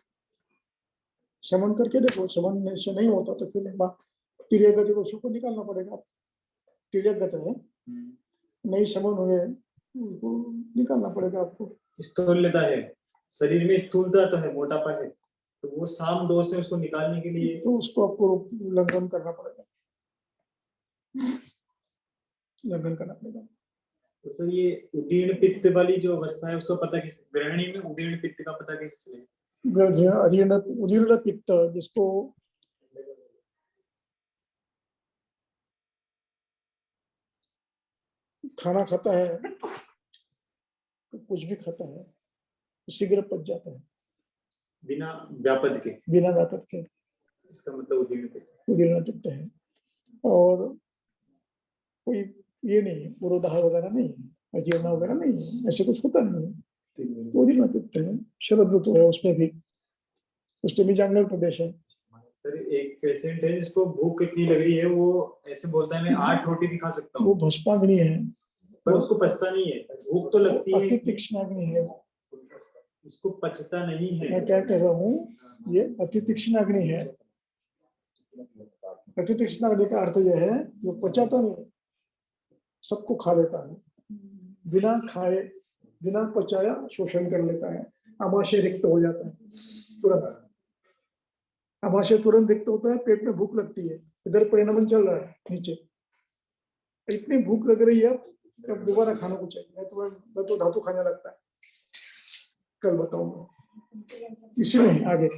Speaker 1: शमन करके देखो, शमन से नहीं होता तो फिर तिर्यगत दोषों को निकालना पड़ेगा। तिर्यगत है, नहीं शमन हुए, उनको निकालना पड़ेगा आपको।
Speaker 3: स्थूलता है, शरीर में स्थूलता तो है, मोटापा है, तो वो साम दोष है, उसको निकालने के लिए
Speaker 1: तो उसको आपको उल्लंघन करना पड़ेगा, उल्लंघन करना पड़ेगा।
Speaker 3: तो सर ये उदीर्ण पित्त वाली जो अवस्था है उसको पता कैसे, ग्रहणी में उदीर्ण पित्त का पता कैसे चलेगा?
Speaker 1: उदीर्ण पित्त जिसको खाना खाता है, तो कुछ भी खाता है तो शीघ्र पच जाता है
Speaker 3: बिना व्यापद के,
Speaker 1: बिना व्यापक के।
Speaker 3: इसका मतलब उदीर्ण पित्त।
Speaker 1: उदीर्ण पित्त है। और कोई ये नहीं है, पुरोदाह वगैरह नहीं है, अजीर्ण वगैरह नहीं है, ऐसे कुछ होता नहीं है। उदीर्ण पित्त है, शरद ऋतु है, उसमें भी जंगल प्रदेश है।
Speaker 3: सर एक पेशेंट है जिसको भूख कितनी लग रही है, वो ऐसे बोलता है मैं 8 रोटी भी खा सकता
Speaker 1: वो
Speaker 3: हूँ,
Speaker 1: भस्माग्नि है,
Speaker 3: पर उसको पचता नहीं है, भूख तो लगती है,
Speaker 1: अति तीक्ष्णाग्नि है।
Speaker 3: उसको पचता नहीं है।
Speaker 1: मैं क्या कह रहा हूँ, ये अति तीक्ष्णाग्नि है। अति तीक्ष्णाग्नि का अर्थ यह है जो पचाता नहीं, सबको खा लेता है, बिना खाए बिना पचाया शोषण कर लेता है, आमाशय रिक्त हो जाता है तुरंत। आमाशय तुरंत रिक्त होता है, पेट में भूख लगती है, इधर परिणमन चल रहा है नीचे, इतनी भूख लग रही है अब दोबारा खाना को चाहिए, मैं तो धातु खाने लगता है। कल बताऊंगा इसी में आगे।